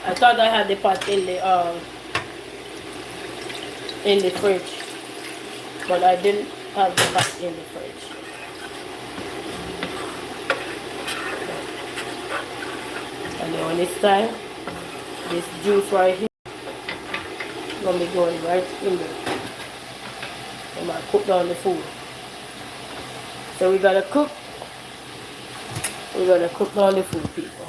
I thought I had the pot in the fridge, but I didn't have the pot in the fridge. And then when it's time, this juice right here is gonna be going right in there. I'm gonna cook down the food. So we gotta cook. We gotta cook down the food, people.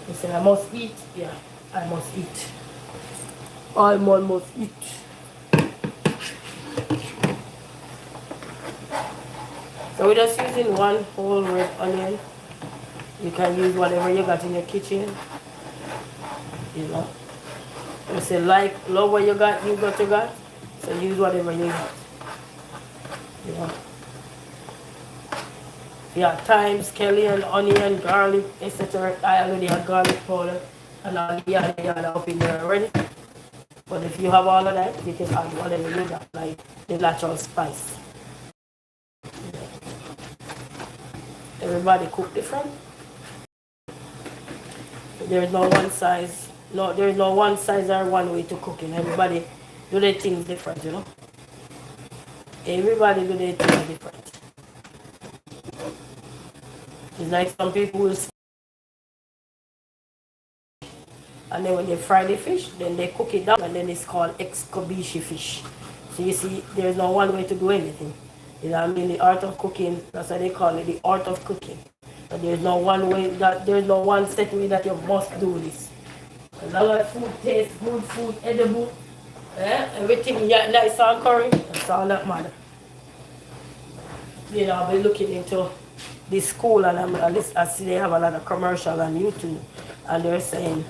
You say I must eat? Yeah, I must eat. I must eat. So we're just using one whole red onion. You can use whatever you got in your kitchen. You know. You say love what you got, use what you got. So use whatever you got. You know. Yeah, thyme, scallion, onion, garlic, etc. I already have garlic powder and all the yada up in there already. But if you have all of that, you can add whatever you got, like the natural spice. Everybody cook different. There is no one size. No, there is no one size or one way to cooking. Everybody do their things different, you know. Everybody do their things different. It's like some people will, and then when they fry the fish, then they cook it down, and then it's called excobishi fish. So you see, there's no one way to do anything. You know what I mean? The art of cooking, that's what they call it, the art of cooking. But there's no one way that there's no one set way that you must do this. As long as food tastes good, food edible, everything nice and curry, that's all that matters. You know, I've been looking into this school, and I see they have a lot of commercial on YouTube, and they're saying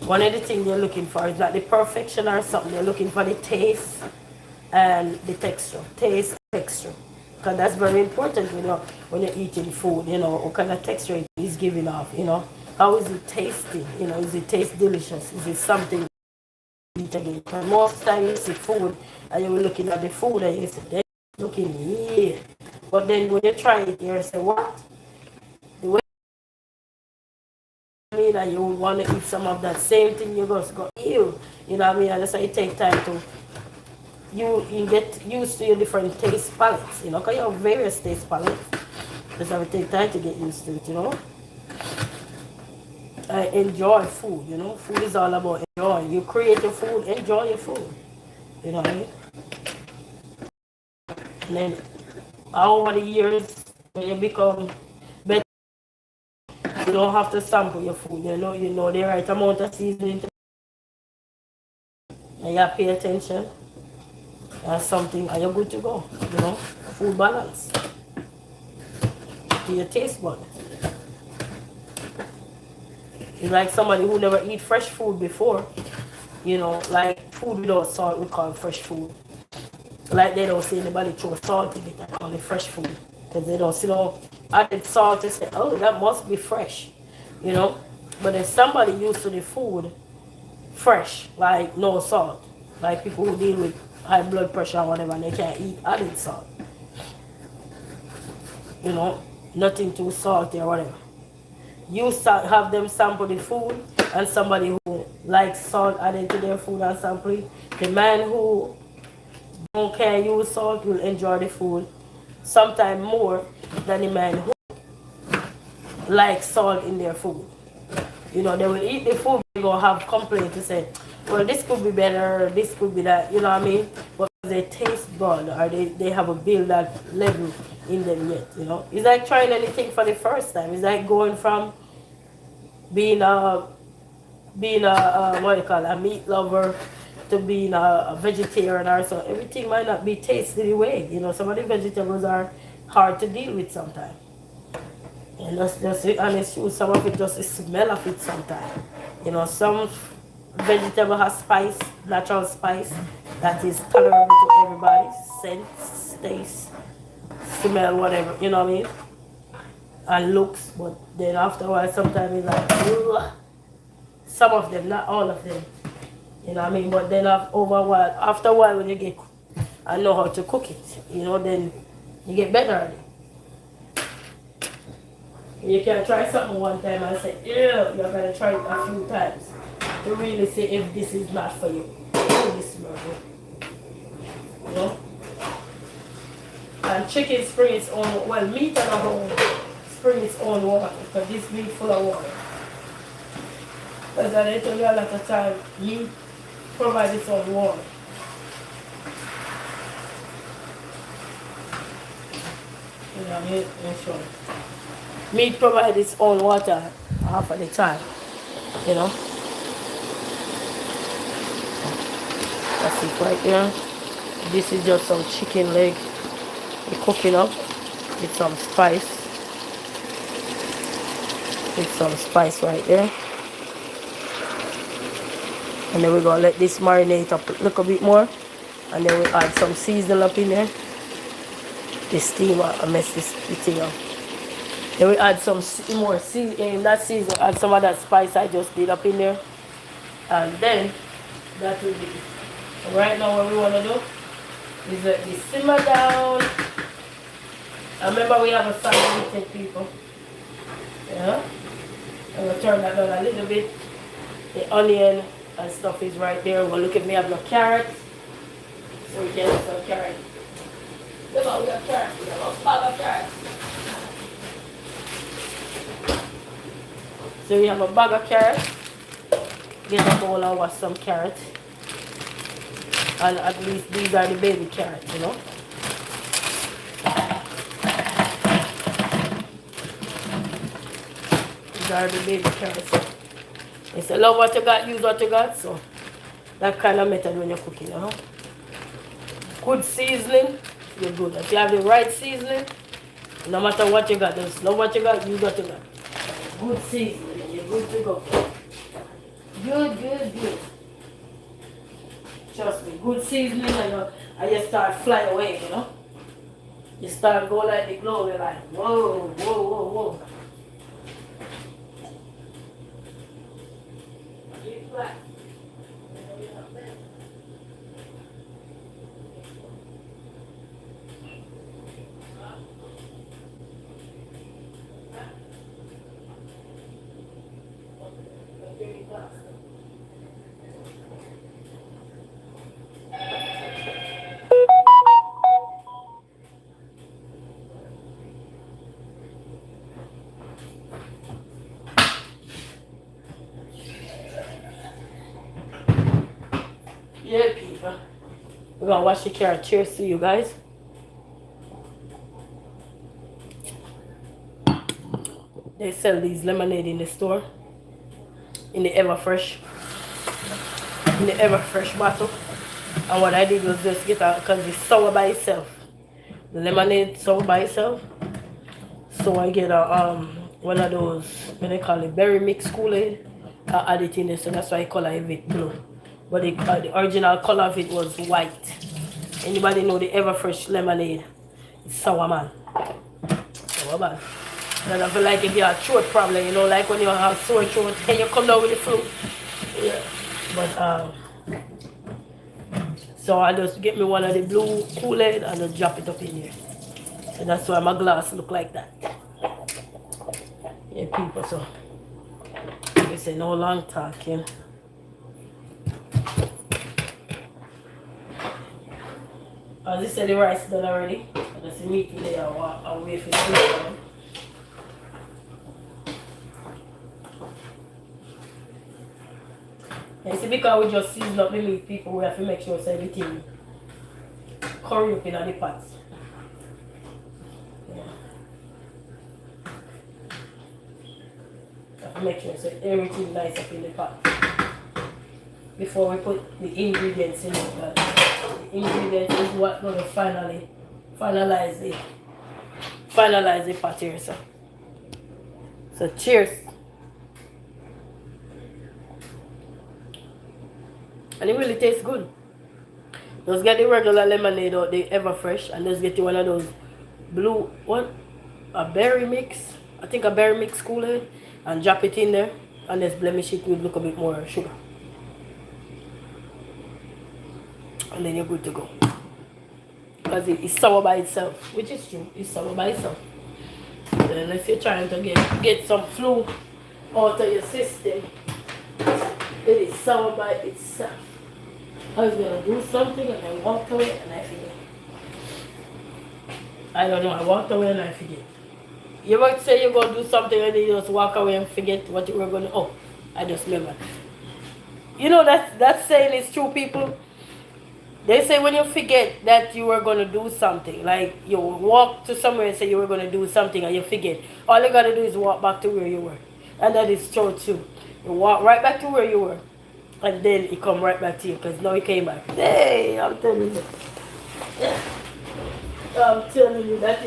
one of the things they're looking for is not the perfection or something. They're looking for the taste and the texture. Taste and texture. Because that's very important, you know, when you're eating food, you know, what kind of texture it is giving off, you know. How is it tasting? You know, is it taste delicious? Is it something you eat again? Because most times you see food and you're looking at the food and you say, they're looking, yeah. But then when you try it, you say, what? The way that you want to eat some of that same thing, you just go, ew. You know what I mean? And that's why it takes time to, you get used to your different taste palettes, you know, because you have various taste palettes. Just have to take time to get used to it, you know. I enjoy food, you know. Food is all about enjoying. You create your food, enjoy your food. You know what I mean? And then over the years, when you become better, you don't have to sample your food. You know the right amount of seasoning. And you pay attention. That's something, and you're good to go. You know, food balance to your taste bud. It's like somebody who never eat fresh food before. You know, like food without salt, we call fresh food. Like they don't see anybody throw salt in it, they call it fresh food. Because they don't see no added salt, they say, oh, that must be fresh. You know? But if somebody used to the food fresh, like no salt, like people who deal with high blood pressure or whatever, and they can't eat added salt. You know, nothing too salty or whatever. You have them sample the food, and somebody who likes salt added to their food and sample it. The man who can't use salt will enjoy the food sometimes more than the man who likes salt in their food. You know, they will eat the food, they will have complaints to say, well, this could be better, this could be that, you know what I mean? But they taste good, or they haven't built that level in them yet, you know? It's like trying anything for the first time. It's like going from being a what do you call it, a meat lover to being a vegetarian or so. Everything might not be tasty the way, you know. Some of the vegetables are hard to deal with sometimes. And that's just it, and it's some of it just the smell of it sometimes. You know, some vegetable has spice, natural spice that is tolerable to everybody. Scent, taste, smell, whatever, you know what I mean? And looks, but then after a while sometimes it's like, ugh. Some of them, not all of them. You know what I mean? But then after a while when you get and know how to cook it, you know, then you get better at it. You can try something one time and say, yeah, you're going to try it a few times to really see if this is not for you. This smells good. You know? And chicken spring its own, well, meat and a whole spring its own water because this meat full of water. Because I tell you a lot of time, meat provides its own water. You know, make sure. Meat provides its own water half of the time, you know. That's it right there. This is just some chicken leg. We're cooking up with some spice. With some spice right there. And then we're going to let this marinate up a little bit more. And then we add some seasoning up in there. This steamer and mess this thing up. Then we add some more seasoning, not seasoning, add some of that spice I just did up in there. And then that will be it. So right now what we want to do is let this simmer down. And remember we have a sandwich with people. Yeah? I'm going to turn that down a little bit. The onion and stuff is right there. Well, look at me, I have no carrots. So we can have some carrots. Look how we have carrots. We have a bag of carrots. So we have a bag of carrots. Get a bowl and wash some carrots. And at least these are the baby carrots, you know. These are the baby carrots. It's a love what you got, use what you got. So that kind of method when you're cooking, you know. Good seasoning, you're good. If you have the right seasoning, no matter what you got, just love what you got, use what you got. Good seasoning, you're good to go. Good, good, good. Trust me, good seasoning and you start flying away, you know. You start go like the glow, you're like, whoa, whoa, whoa, whoa. Keep flat. Yeah, people. We're gonna wash the carrot. Cheers to you guys. They sell these lemonade in the store. In the Everfresh. In the Everfresh bottle. And what I did was just get out because it's sour by itself. The lemonade sour by itself. So I get a one of those, what they call it, berry mix Kool-Aid. I add it in there, so that's why I color it blue. But the original color of it was white. Anybody know the Everfresh lemonade? It's sour, man. Sour, man. And I feel like if you have a throat problem, you know, like when you have sore throat and you come down with the flu. Yeah. But, so I just get me one of the blue Kool-Aid and just drop it up in here. And that's why my glass look like that. Yeah, people, so. It's a no long talking. As I said, the rice done already. And that's the meat today. I'll wait for the meat. And see, because we just season up the meat, people, we have to make sure so everything curry up in the pots. Yeah. We have to make sure so everything nice up in the pot before we put the ingredients in it. The ingredients is what going to finalize it. finalize the pot here, so. So cheers. And it really tastes good. Just get the regular lemonade out, the Everfresh, and just get you one of those blue, what? A berry mix. I think a berry mix Kool-Aid. And drop it in there. And just blemish it with a little bit more sugar. And then you're good to go. Because it's sour by itself. Which is true. It's sour by itself. So unless you're trying to get some flu out of your system, it is sour by itself. I was going to do something and I walked away and I forget. I don't know. I walked away and I forget. You might say you're going to do something and then you just walk away and forget what you were going to... Oh, I just remember. You know that saying is true, people. They say when you forget that you were going to do something, like you walk to somewhere and say you were going to do something and you forget, all you got to do is walk back to where you were. And that is true too. You walk right back to where you were. And then it come right back to you because now you came back. Hey, I'm telling you. Yeah. I'm telling you, that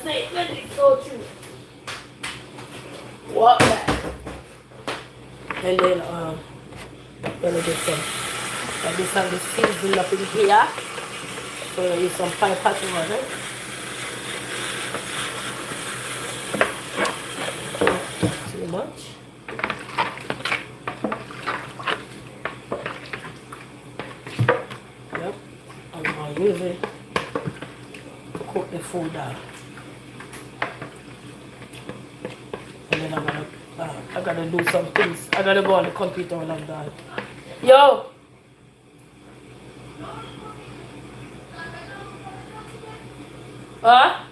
statement is so true. Walk back. And then, gonna get some. I just have the seasoning up in here. So I use some pine pot water. Too much. Yep. I'm gonna use it to cook the food down. And then I gotta do some things. I gotta go on the computer when I'm done. Yo! Huh?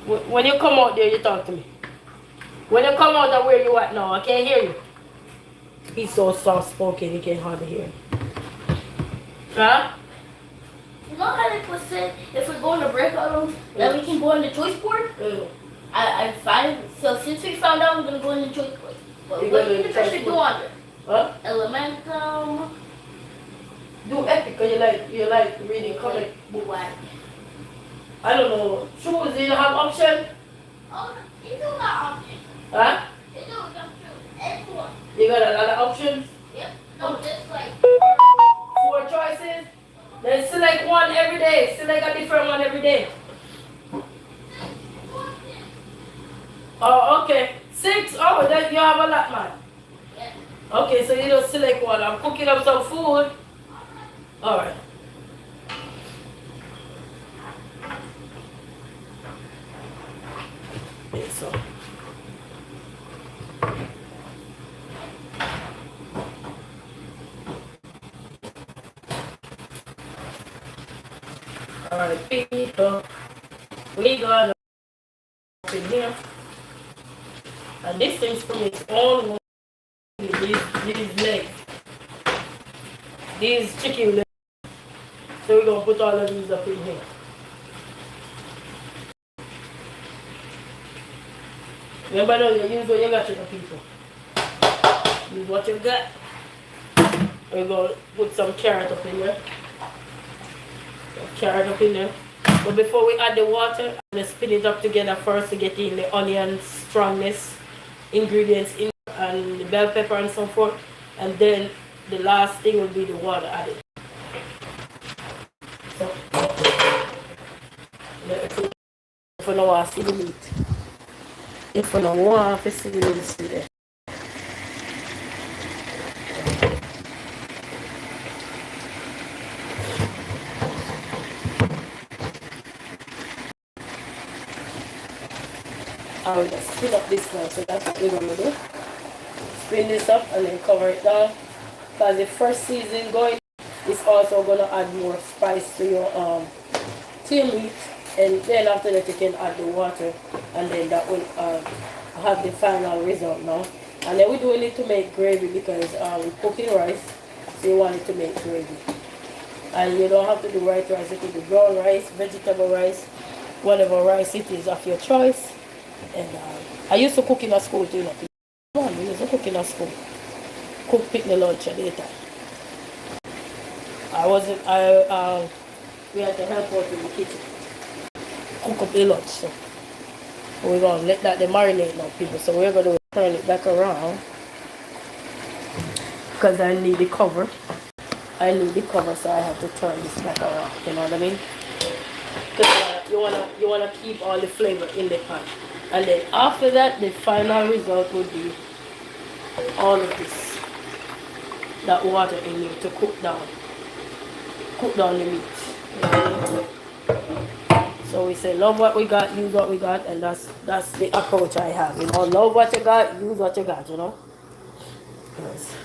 When you come out there, you talk to me. When you come out of where you at now, I can't hear you. He's so soft spoken, you can't hardly hear him. Huh? You know how they put it if we're going to breakout rooms, that we can go on the choice board? I find so since we found out we're gonna go in the choice board. But what do you think I should do on there? Huh? Elementum. Do epic because you like reading comic book. What? I don't know. Shoes, do you have option? Oh, you do got options. Huh? You do got excellent. You got a lot of options? Yep. No, just like 4 choices? Then select one every day. Select a different one every day. Oh, okay. 6? Oh, then you have a lot, man. yeah. Okay, so you just select one. I'm cooking up some food. Alright. Okay, so. Alright, people. We got in here. And this thing's from its own these legs. These chicken legs. So we're gonna put all of these up in here. Remember now, you use what you got, people. Use what you got. We're gonna put some carrot up in there. Some carrot up in there. But before we add the water, I'm gonna spin it up together first to get in the onion strongness, ingredients in, and the bell pepper and so forth. And then the last thing will be the water added. So, if you don't want to see the meat, if you don't want to see the meat, see there. I'll just spin up this one, so that's what we're going to do. Spin this up and then cover it down. Because the first season going is also going to add more spice to your meat. And then after that you can add the water, and then that will have the final result now. And then we're doing it to make gravy because we're cooking rice, so you want it to make gravy. And you don't have to do white rice, you can do brown rice, vegetable rice, whatever rice it is of your choice. And I used to cook in a school too, you know. Come on, we used to cook in a school. Cook picnic lunch at the time. We had to help out in the kitchen. cook up the lunch. So we're gonna let that they marinate now, people. So we're gonna turn it back around because I need the cover. I need the cover, so I have to turn this back around. You know what I mean? Because you wanna keep all the flavor in the pan, and then after that, the final result would be all of this, that water in here to cook down the meat. You know what I mean? So we say, love what we got, use what we got, and that's the approach I have. You know, love what you got, use what you got. You know, because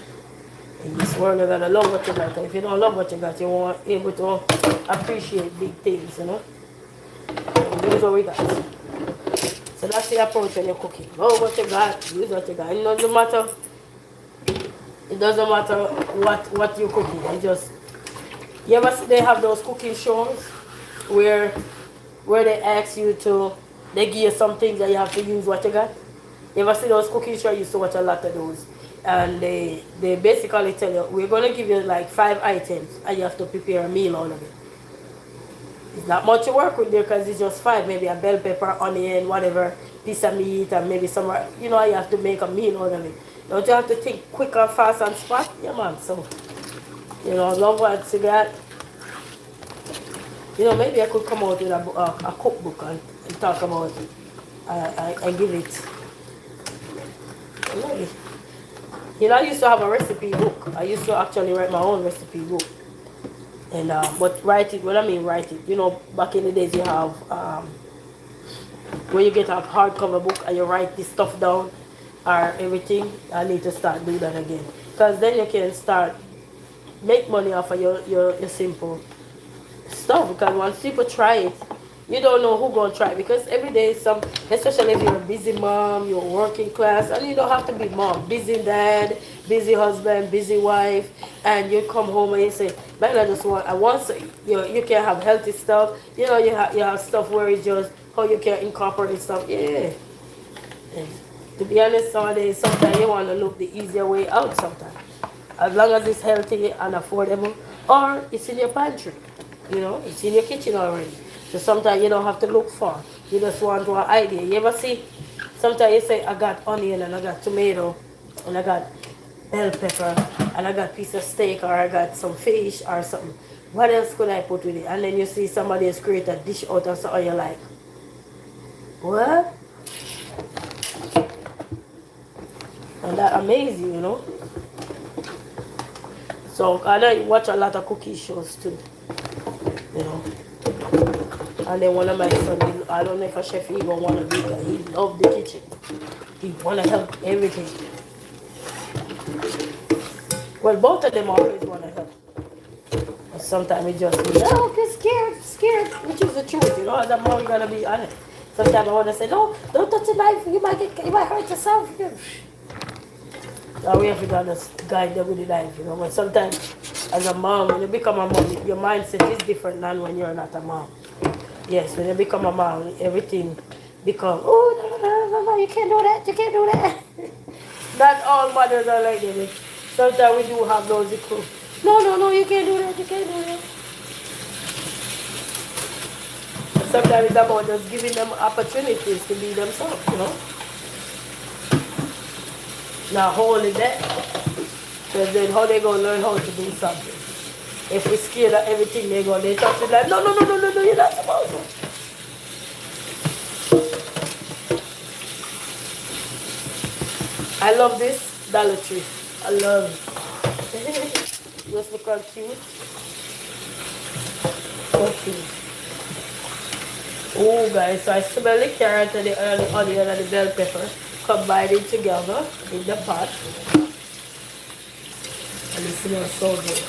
in this world you're gonna love what you got. If you don't love what you got, you won't able to appreciate big things. You know, and use what we got. So that's the approach when you're cooking. Love what you got, use what you got. It doesn't matter. It doesn't matter what you're cooking. It just, you ever see they have those cooking shows where they ask you to, they give you some things that you have to use what you got. You ever see those cooking shows? You used to watch a lot of those, and they basically tell you, we're gonna give you like 5 items and you have to prepare a meal out of it. It's not much to work with there because it's just 5, maybe a bell pepper, onion, whatever, piece of meat, and maybe some, you know, you have to make a meal out of it. Don't you have to think quick and fast and spot? Yeah, man. So, you know, love what you got. You know, maybe I could come out with a cookbook and talk about it. I give it. Maybe. You know, I used to have a recipe book. I used to actually write my own recipe book. And but write it, when I mean write it, you know, back in the days you have where you get a hardcover book and you write this stuff down or everything. I need to start doing that again. Because then you can start make money off of your simple stuff. Because once people try it, you don't know who gonna try it. Because every day especially if you're a busy mom, you're working class, and you don't have to be mom, busy dad, busy husband, busy wife, and you come home and you say, man, I want you can have healthy stuff. You know, you have stuff where it's just how you can incorporate stuff. Yeah. And to be honest, nowadays sometimes you want to look the easier way out sometimes. As long as it's healthy and affordable, or it's in your pantry. You know, it's in your kitchen already. So sometimes you don't have to look far. You just want one idea. You ever see, sometimes you say, I got onion and I got tomato and I got bell pepper and I got piece of steak or I got some fish or something. What else could I put with it? And then you see somebody has created a dish out of something, you're like, what? And that amazes you, you know? So I know you watch a lot of cooking shows too, you know. And then one of my sons, I don't know if a chef even want to be, because he loves the kitchen. He want to help everything. Well, both of them always want to help. And sometimes it just means, oh, I'm scared, which is the truth, you know. As a mom, you got to be honest. Sometimes I want to say, no, don't touch the knife, you might hurt yourself. So we have to just guide them with the knife, you know. But sometimes, as a mom, when you become a mom, your mindset is different than when you're not a mom. Yes, when you become a mom, everything becomes, oh, no, you can't do that, you can't do that. Not all mothers are like that. Sometimes we do have those equal. No, you can't do that, you can't do that. Sometimes it's about just giving them opportunities to be themselves, you know. Not holding that. Because then how they going to learn how to do something? If we're scared of everything they touch it like, no, you're not supposed to. I love this Dollar Tree. I love it. Just look how cute. So cute. Oh guys, so I smell the carrot and the onion and the bell pepper combined it together in the pot. And it smells so good.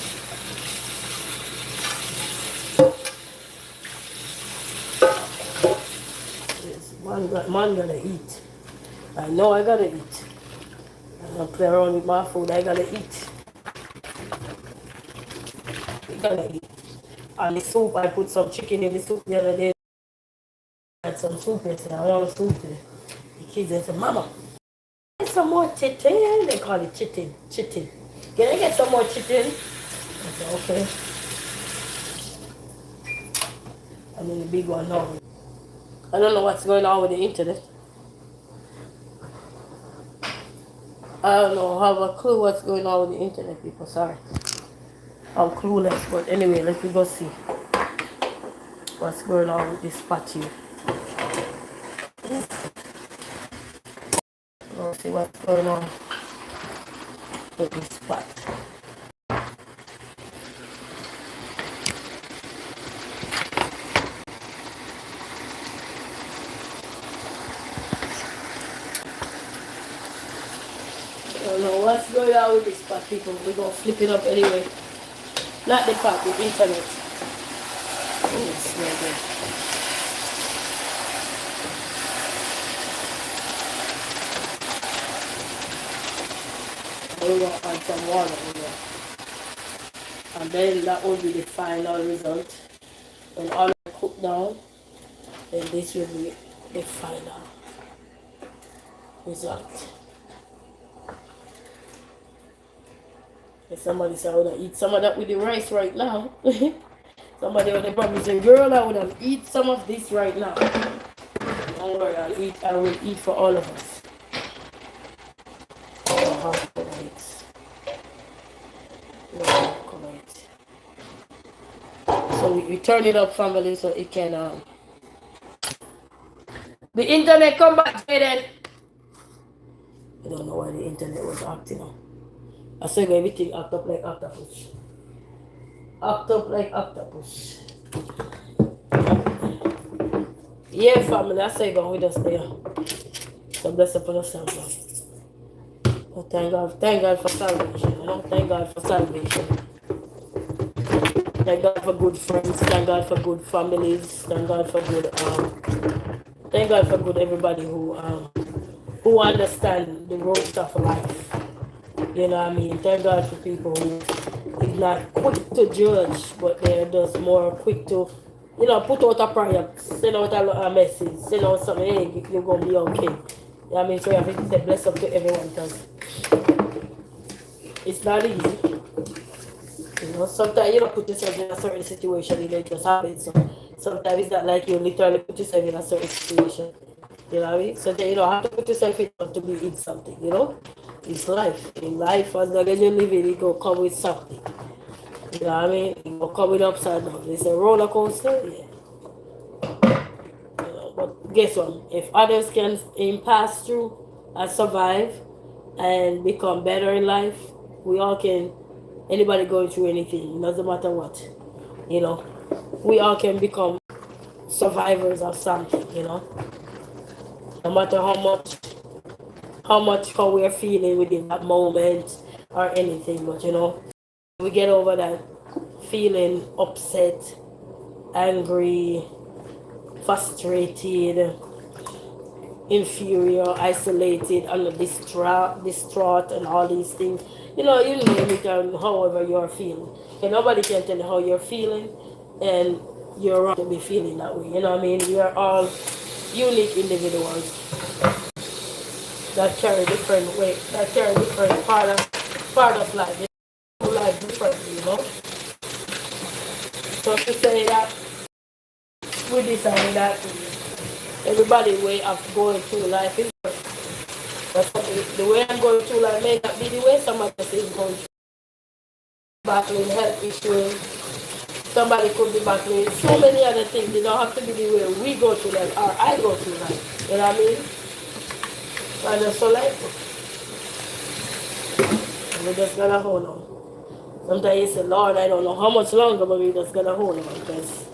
Man gotta eat. I know I gotta eat. I don't play around with my food. I gotta eat. I gotta eat. And the soup, I put some chicken in the soup the other day. I had some soup yesterday. I want soup today. The kids they said, Mama, get some more chitin. They call it chitin. Can I get some more chitin? I said, okay. And then the big one now. I don't know what's going on with the internet. I don't know. I have a clue what's going on with the internet, people. Sorry. I'm clueless. But anyway, let me go see what's going on with this spot here. Let's see what's going on with this spot. I don't know what's going on with this spot, people. We're going to flip it up anyway. Not the pot, the internet. Oh, it's very good. We're going to add some water in there. And then that will be the final result. When all are cooked down, then this will be the final result. If somebody said I would have eat some of that with the rice right now. Somebody would have probably said, girl, I would have eat some of this right now. Don't worry, I will eat for all of us. So we turn it up, family, so it can the internet come back, Jaden. I don't know why the internet was acting up. I said everything act up like octopus. Act up like octopus. Yeah, family, I say go with us there. So bless up on yourself, man. Oh, thank God for salvation. You know, thank God for salvation. Thank God for good friends. Thank God for good families. Thank God for good thank God for good everybody who understand the road of life. You know what I mean? Thank God for people who is not quick to judge, but they're just more quick to, you know, put out a prayer, send out a message, send out something, hey, you're going to be okay. You know what I mean? So you have to say bless up to everyone because it's not easy. You know, sometimes you don't put yourself in a certain situation, it just happens. So sometimes it's not like you literally put yourself in a certain situation. You know what I mean? Sometimes you don't have to put yourself in to be in something, you know? It's life. In life, as long as you live it, it will come with something. You know what I mean? It will come with upside down. It's a roller coaster, yeah. You know, but guess what? If others can pass through and survive and become better in life, we all can. Anybody going through anything, it doesn't matter what, you know, we all can become survivors of something, you know, no matter how we're feeling within that moment or anything, but you know, we get over that feeling upset, angry, frustrated, inferior, isolated, and distraught, and all these things. You know, you name it, however you're feeling. And nobody can tell you how you're feeling, and you're wrong to be feeling that way. You know what I mean? We are all unique individuals that carry different weight, that carry different part of life. They do life differently, you know. So to say that we decided that everybody way of going through life is different. But the way I'm going through life may not be the way somebody else is going through. Battling health issues. Somebody could be battling so many other things. They don't have to be the way we go through life or I go through life. You know what I mean? I just so like we're just gonna hold on. Sometimes you say, Lord, I don't know how much longer, but we're just gonna hold on because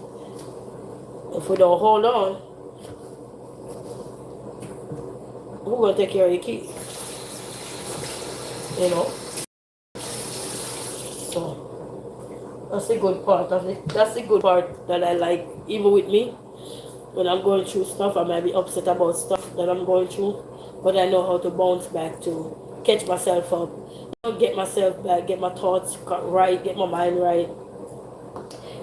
if we don't hold on, we're gonna take care of your kids. You know? So that's the good part of it. That's the good part that I like, even with me. When I'm going through stuff, I might be upset about stuff that I'm going through, but I know how to bounce back to catch myself up, get myself back, get my thoughts right, get my mind right,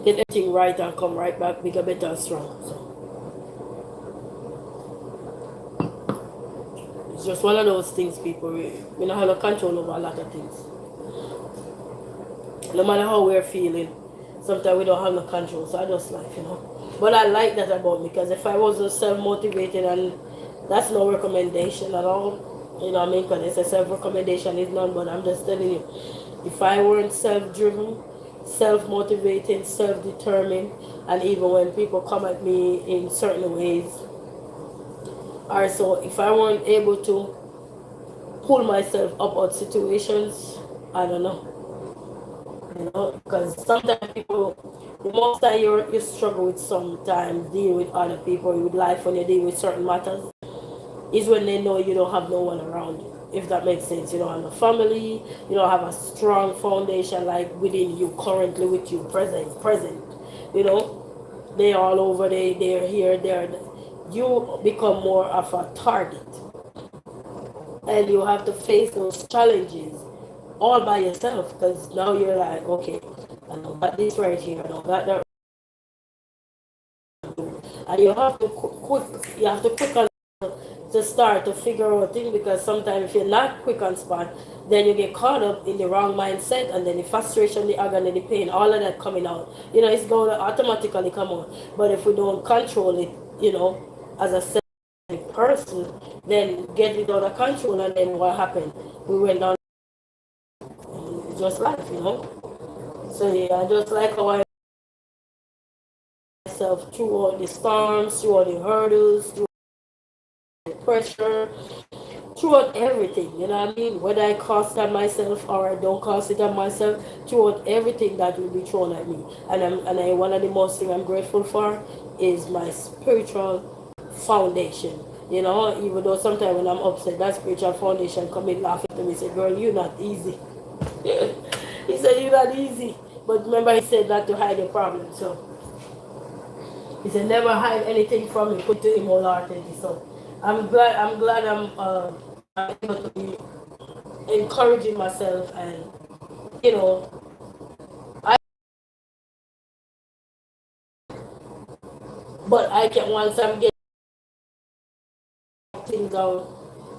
get everything right, and come right back bigger, better, and strong. So it's just one of those things, people. We don't have no control over a lot of things. No matter how we're feeling, sometimes we don't have no control. So I just like, you know. But I like that about me because if I wasn't self motivated, and that's no recommendation at all, you know what I mean? Because it's a self recommendation is none, but I'm just telling you, if I weren't self driven, self motivated, self determined, and even when people come at me in certain ways, or so if I weren't able to pull myself up out situations, I don't know, you know, because sometimes people, the most time you struggle with sometimes dealing with other people with life when you deal with certain matters is when they know you don't have no one around you. If that makes sense, you don't have a family, you don't have a strong foundation like within you currently with you present. You know, they all over, they're here, you become more of a target, and you have to face those challenges all by yourself because now you're like, okay, I know got this right here, I know got that, and you have to quick on to start to figure out things because sometimes if you're not quick on spot, then you get caught up in the wrong mindset, and then the frustration, the agony, the pain, all of that coming out. You know, it's going to automatically come out. But if we don't control it, you know, as a self person, then get it out of control, and then what happened? We went down just life, you know. So yeah, I just like how I myself throughout the storms, throughout the hurdles, through the pressure, throughout everything, you know what I mean? Whether I cost it on myself or I don't cost it on myself, throughout everything that will be thrown at me. One of the most things I'm grateful for is my spiritual foundation. You know, even though sometimes when I'm upset, that spiritual foundation come in laughing to me, say, "Girl, you're not easy." He said, "You're not easy." But remember, he said not to hide your problem. So he said, "Never hide anything from me. Put to him wholeheartedly." So I'm able to be encouraging myself, and you know, I but I can once I'm getting things out,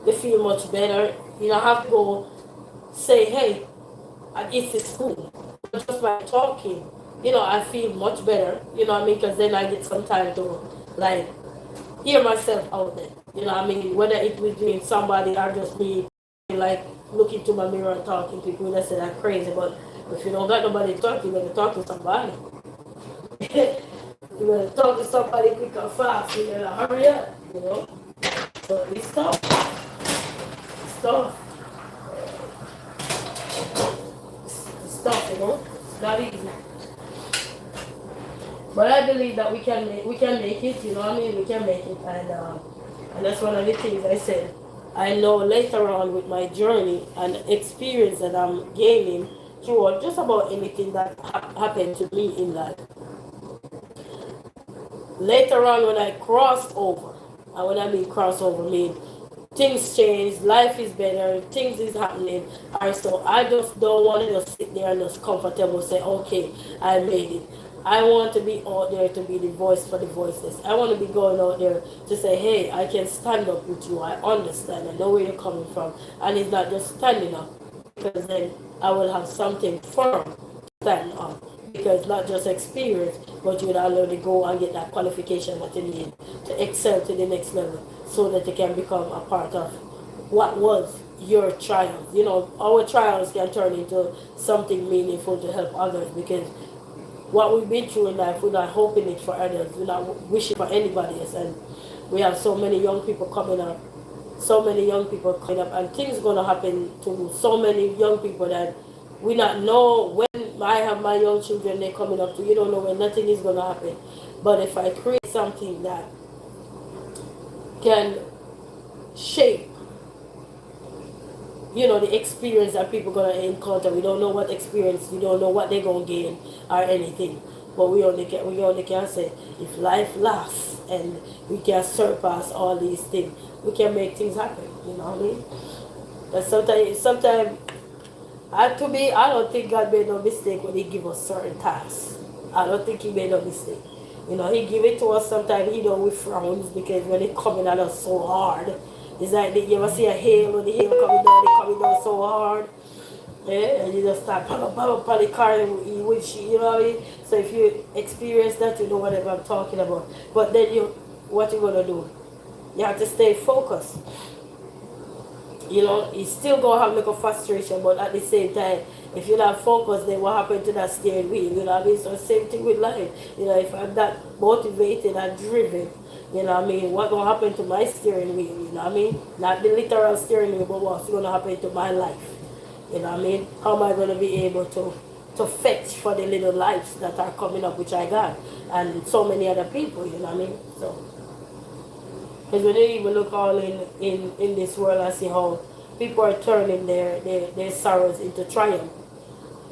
they feel much better. You know, I have to go say, "Hey, it's school." But just by talking, you know, I feel much better. You know what I mean? Because then I get some time to like hear myself out there. You know what I mean? Whether it was doing somebody or just me, like looking to my mirror and talking to people that say I'm crazy. But if you don't got nobody to talk to, you better talk to somebody. You better talk to somebody quick and fast. You better hurry up, you know? So it's tough. It's tough. It's tough, you know? It's not easy. But I believe that we can make it, you know what I mean? We can make it, and that's one of the things I said. I know later on with my journey and experience that I'm gaining throughout just about anything that happened to me in life. Later on when I cross over, and when I mean cross over, I mean things change, life is better, things is happening. And so I just don't want to just sit there and just comfortable say, okay, I made it. I want to be out there to be the voice for the voiceless. I want to be going out there to say, hey, I can stand up with you. I understand. I know where you're coming from. And it's not just standing up, because then I will have something firm to stand on. Because not just experience, but you would already go and get that qualification that you need to excel to the next level, so that you can become a part of what was your trials. You know, our trials can turn into something meaningful to help others, because what we've been through in life, we're not hoping it for others, we're not wishing for anybody else. And we have so many young people coming up, and things going to happen to so many young people that we not know when. I have my young children, they're coming up to, you don't know when nothing is going to happen. But if I create something that can shape, you know, the experience that people gonna encounter. We don't know what experience, we don't know what they're gonna gain or anything. But we only can say, if life lasts and we can surpass all these things, we can make things happen. You know what I mean? But sometimes I don't think God made no mistake when He give us certain tasks. I don't think He made no mistake. You know, He give it to us sometimes, you know, with frowns, because when it coming at us so hard, it's like you ever see a hail, when the hail coming down, it coming down so hard. Yeah, and you just start pop the car which you know what I mean. So if you experience that, you know whatever I'm talking about. But then what you gonna do? You have to stay focused. You know, you still gonna have like a frustration, but at the same time, if you're not focused, then what happened to that steering wheel? You know what I mean? So same thing with life. You know, if I'm not motivated and driven, you know what I mean, what gonna happen to my steering wheel? You know what I mean? Not the literal steering wheel, but what's gonna happen to my life? You know what I mean? How am I gonna be able to fetch for the little lives that are coming up, which I got, and so many other people? You know what I mean? So. Because when you even look all in this world and see how people are turning their sorrows into triumph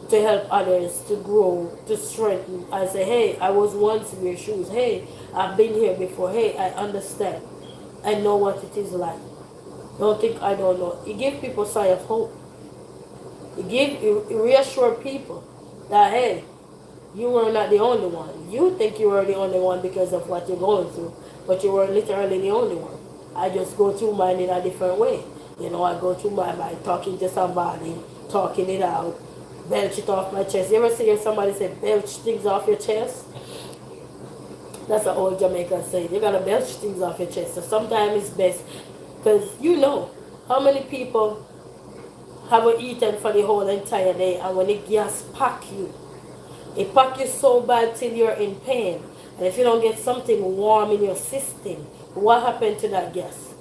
to help others to grow, to strengthen, and say, hey, I was once in your shoes. Hey, I've been here before. Hey, I understand. I know what it is like. Don't think I don't know. You give people sign of hope. You reassure people that, hey, you were not the only one. You think you were the only one because of what you're going through, but you were literally the only one. I just go through mine in a different way. You know, I go through mine by talking to somebody, talking it out, belch it off my chest. You ever see somebody say belch things off your chest? That's an old Jamaican saying. You gotta belch things off your chest. So sometimes it's best because you know how many people haven't eaten for the whole entire day, and when it gas pack you, it pack you so bad till you're in pain. And if you don't get something warm in your system, what happened to that gas?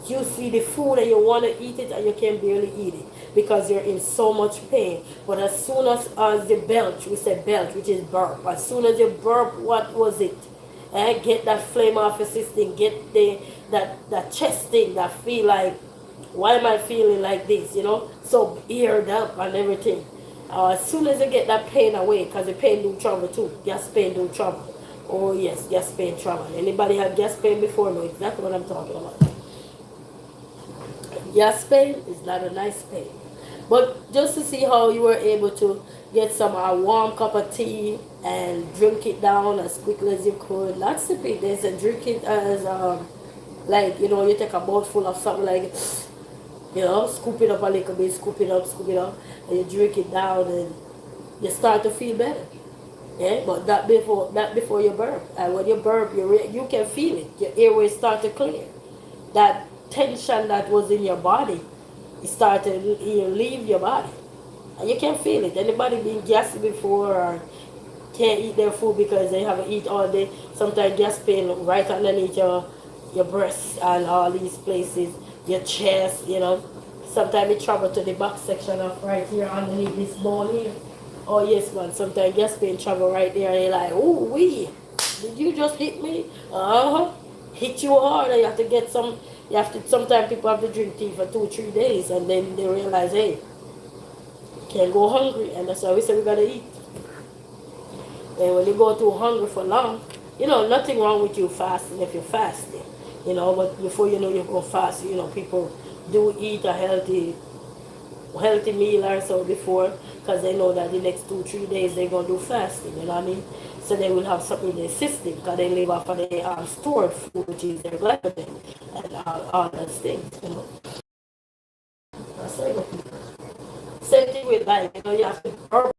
You see the food and you want to eat it and you can barely eat it because you're in so much pain. But as soon as you belch, we say belch, which is burp. As soon as you burp, what was it? And get that flame off your system, get that chest thing that feel like, why am I feeling like this? You know, so eared up and everything. As soon as you get that pain away, because the pain do trouble too. Gas pain do trouble. Oh yes, gas pain trouble. Anybody have gas pain before know exactly what I'm talking about. Gas pain is not a nice pain. But just to see how you were able to get some warm cup of tea and drink it down as quickly as you could. Not sip it, they said drink it as like, you know, you take a mouthful of something like, you know, scoop it up a little bit, scoop it up, and you drink it down, and you start to feel better. Yeah, but that before you burp, and when you burp, you can feel it. Your airways start to clear. That tension that was in your body, it started to leave your body, and you can feel it. Anybody been gassy before or can't eat their food because they haven't eaten all day? Sometimes gas pain right underneath your breasts and all these places, your chest, you know. Sometimes it travel to the back section of right here underneath this bone here. Oh yes, man. Sometimes gas pain travel right there, and you're like, oh, did you just hit me? Hit you hard, and you have to get some. You have to. Sometimes people have to drink tea for 2-3 days, and then they realize, hey, can't go hungry, and that's why we say we gotta eat. And when you go too hungry for long, you know, nothing wrong with you fasting if you're fasting. You know, but before you know you go fast, you know, people do eat a healthy meal or so before, because they know that the next 2-3 days they're going to do fasting, you know what I mean? So they will have something in their system, because they live off of their stored food, which is their glycogen and all those things, you know. That's like, same thing with life, you know, you have to burp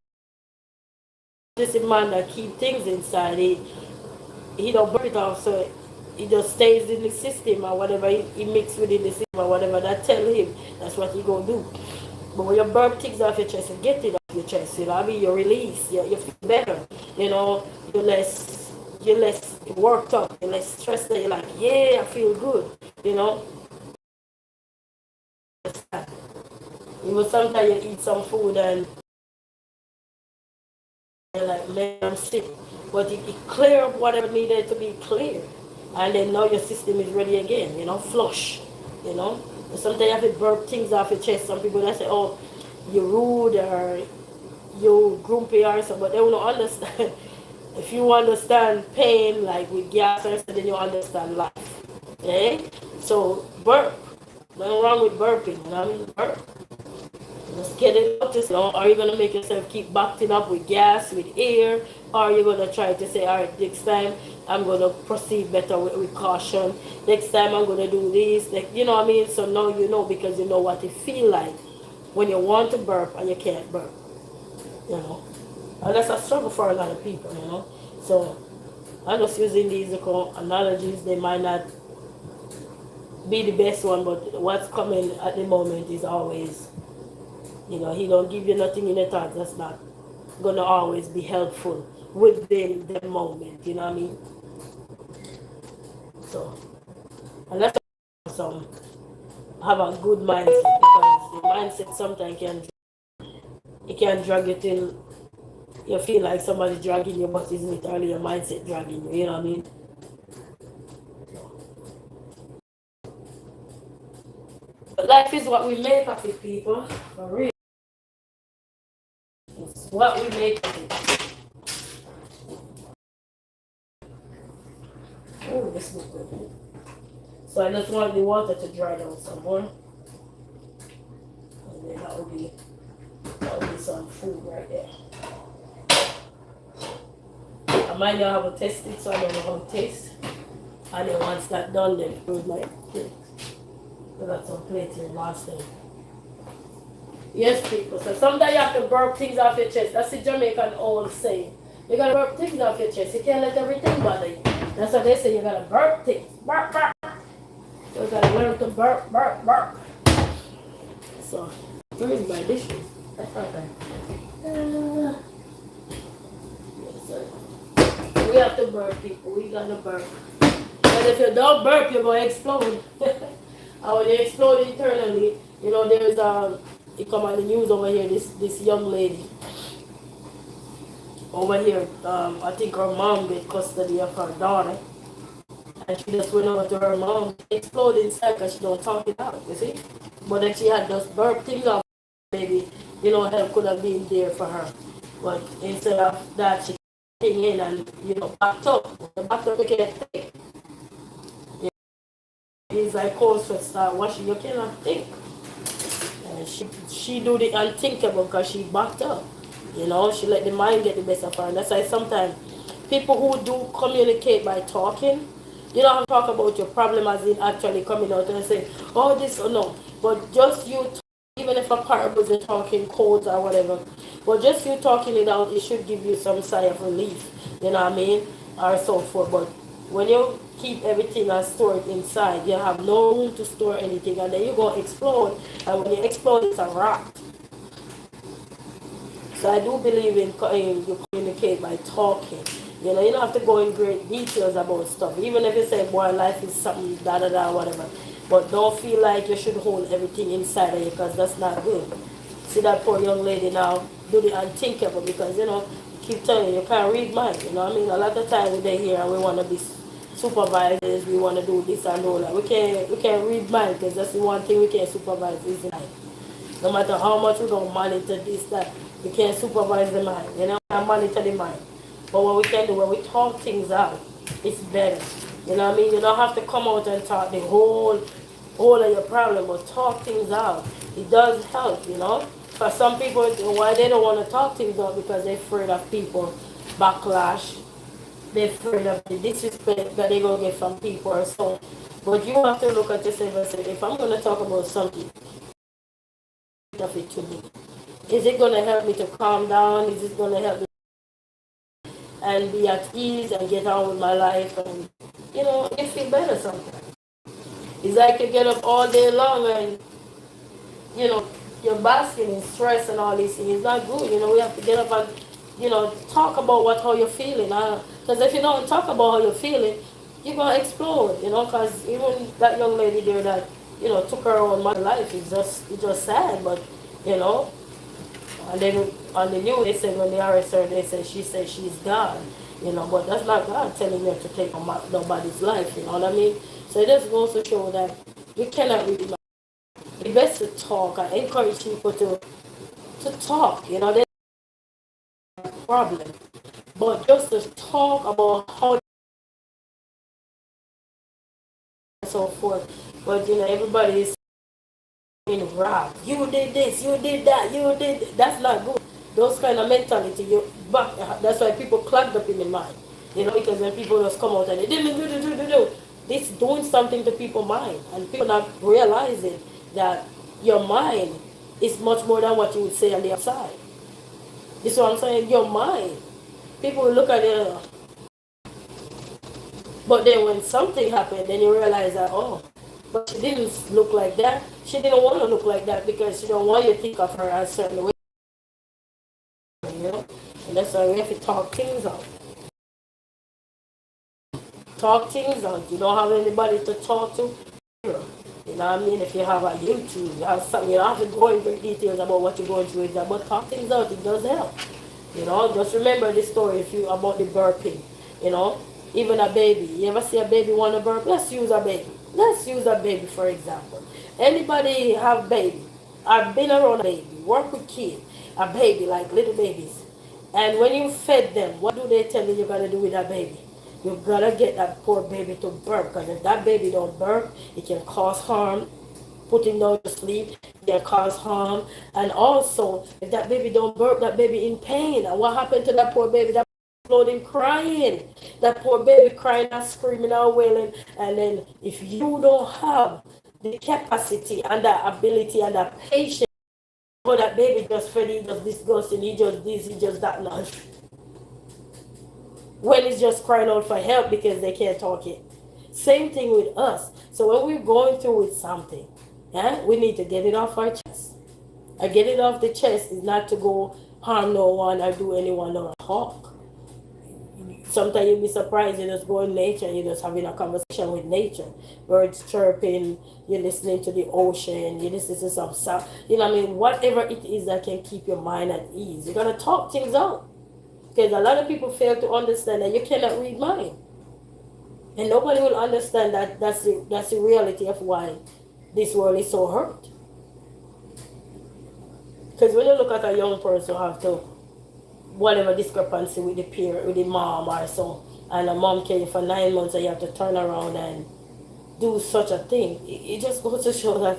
this man that keep things inside. He don't burp it off, so it just stays in the system, or whatever he mix within the system, or whatever that tell him, that's what he gonna do. But when you burp things off your chest and get it off your chest, you know what I mean, you release, you feel better, you know, you're less worked up, you're less stressed, you're like, yeah, I feel good, you know. Even sometimes you eat some food and you're like, man, I'm sick. But it clear up whatever needed to be cleared. And then now your system is ready again, you know, flush, you know. Sometimes you have to burp things off your chest. Some people that say, oh, you're rude or you're grumpy or something, but they don't understand. If you understand pain, like with gas or something, then you understand life. Okay? So burp. Nothing wrong with burping, you know what I mean? Burp. Just get it out, you know. Are you gonna make yourself keep backing up with gas, with air, or are you gonna try to say, all right, next time I'm gonna proceed better with caution. Next time I'm gonna do this, like, you know what I mean? So now you know, because you know what it feel like. when you want to burp and you can't burp, you know. And that's a struggle for a lot of people, you know. So I'm just using these analogies. They might not be the best one, but what's coming at the moment is always, you know, he don't give you nothing in the thought that's not gonna always be helpful within the moment, you know what I mean? So, and that's some have a good mindset, because the mindset sometimes can drag you till you feel like somebody dragging you, but it's literally your mindset dragging you, you know what I mean? But life is what we make of it, people. For real. It's what we make of it. Oh, this looks good. So I just want the water to dry down some more. And then that will be some food right there. I might not have to test it, so I don't know how it tastes. And then once that's done, then it might plate. I got some plates here last time. Yes, people. So sometimes you have to burp things off your chest. That's the Jamaican old saying. You gotta burp things off your chest. You can't let everything bother you. That's what they say. You gotta burp things. Burp, burp. So you gotta learn to burp, burp, burp. So, where is my dishes? That's not bad. Yes, sir. We have to burp, people. We gotta burp. And if you don't burp, you're gonna explode. And when you explode internally, you know, there's it come on the news over here, this young lady over here, I think her mom get custody of her daughter, and she just went over to her mom, exploded inside because she don't talk it out, you see. But if she had just burped things off, maybe, you know, help could have been there for her. But instead of that, she came in and, you know, backed up. The backed up, you can't think. It's like cold sweat start washing, you cannot think. And she do the unthinkable because she backed up. You know, she let the mind get the best of her. And that's why sometimes people who do communicate by talking, you don't have to talk about your problem as in actually coming out and saying, oh, this or no. But just you, even if a parable is talking codes or whatever, but just you talking it out, it should give you some sigh of relief. You know what I mean? Or so forth. But when you keep everything and store it inside, you have no room to store anything, and then you go explode, and when you explode, it's a rock. So I do believe in you communicate by talking. You know, you don't have to go in great details about stuff, even if you say, boy, life is something, da da da, whatever. But don't feel like you should hold everything inside of you, because that's not good. See that poor young lady now do the unthinkable, because, you know, keep telling you, you can't read mind. You know what I mean? A lot of times we're here and we want to be supervisors, we want to do this and all that. We can't read mind, because that's the one thing we can't supervise is the mind. No matter how much we don't monitor this, that, we can't supervise the mind. You know, we can't monitor the mind. But what we can do, when we talk things out, it's better. You know what I mean? You don't have to come out and talk the whole of your problem, but talk things out. It does help, you know. For some people, why they don't want to talk things out, because they're afraid of people backlash. They're afraid of the disrespect that they're going to get from people or so. But you have to look at yourself and say, if I'm going to talk about something, of it to me, is it going to help me to calm down? Is it going to help me and be at ease and get on with my life? And, you know, you feel better sometimes. It's like you get up all day long and, you know, you're basking in stress and all these things. It's not good. You know, we have to get up and, you know, talk about how you're feeling. Because if you don't talk about how you're feeling, you're going to explode, you know, because even that young lady there that, you know, took her own life, it's just sad. But, you know, and then on the news, they said when they arrested her, they said she said she's God, you know, but that's not God telling you to take nobody's life, you know what I mean? So it just goes to show that we cannot really know. It's best to talk. I encourage people to talk, you know, there's no problem. But just to talk about how and so forth. But, you know, everybody is in rap. You did this, you did that, you did. That's not good. Those kind of mentality, that's why people clogged up in the mind. You know, because when people just come out and they do, this doing something to people's mind, and people not realizing that your mind is much more than what you would say on the outside. This is what I'm saying. Your mind. People will look at it, but then when something happened, then you realize that, oh, but she didn't look like that. She didn't want to look like that because she don't want you to think of her as a certain way, you know. And that's why we have to talk things out. Talk things out. You don't have anybody to talk to. You know what I mean? If you have a YouTube, you have something, you don't have to go into details about what you're going through with that, but talk things out. It does help. You know, just remember the story if you about the burping. You know, even a baby. You ever see a baby want to burp? Let's use a baby. Let's use a baby for example. Anybody have baby? I've been around a baby. Work with kids. A baby, like little babies. And when you fed them, what do they tell you you're gonna do with that baby? You gotta get that poor baby to burp, because if that baby don't burp, it can cause harm. Put him down to sleep, it can cause harm. And also, if that baby don't burp, that baby in pain. And what happened to that poor baby? That exploding crying. That poor baby crying and screaming and wailing. And then if you don't have the capacity and the ability and the patience, oh, that baby just fed, he just disgusting, he just this, he just that, no. When it's just crying out for help because they can't talk it. Same thing with us. So when we're going through with something, yeah, we need to get it off our chest. And get it off the chest is not to go harm no one or do anyone or talk. Sometimes you'll be surprised, you just go in nature and you're just having a conversation with nature. Birds chirping, you're listening to the ocean, you listen to some sound. You know what I mean? Whatever it is that can keep your mind at ease. You gotta talk things out. Because a lot of people fail to understand that you cannot read mind. And nobody will understand that that's the reality of why this world is so hurt. Because when you look at a young person who have to, whatever discrepancy with the parent, with the mom or so, and a mom came for 9 months and you have to turn around and do such a thing, it just goes to show that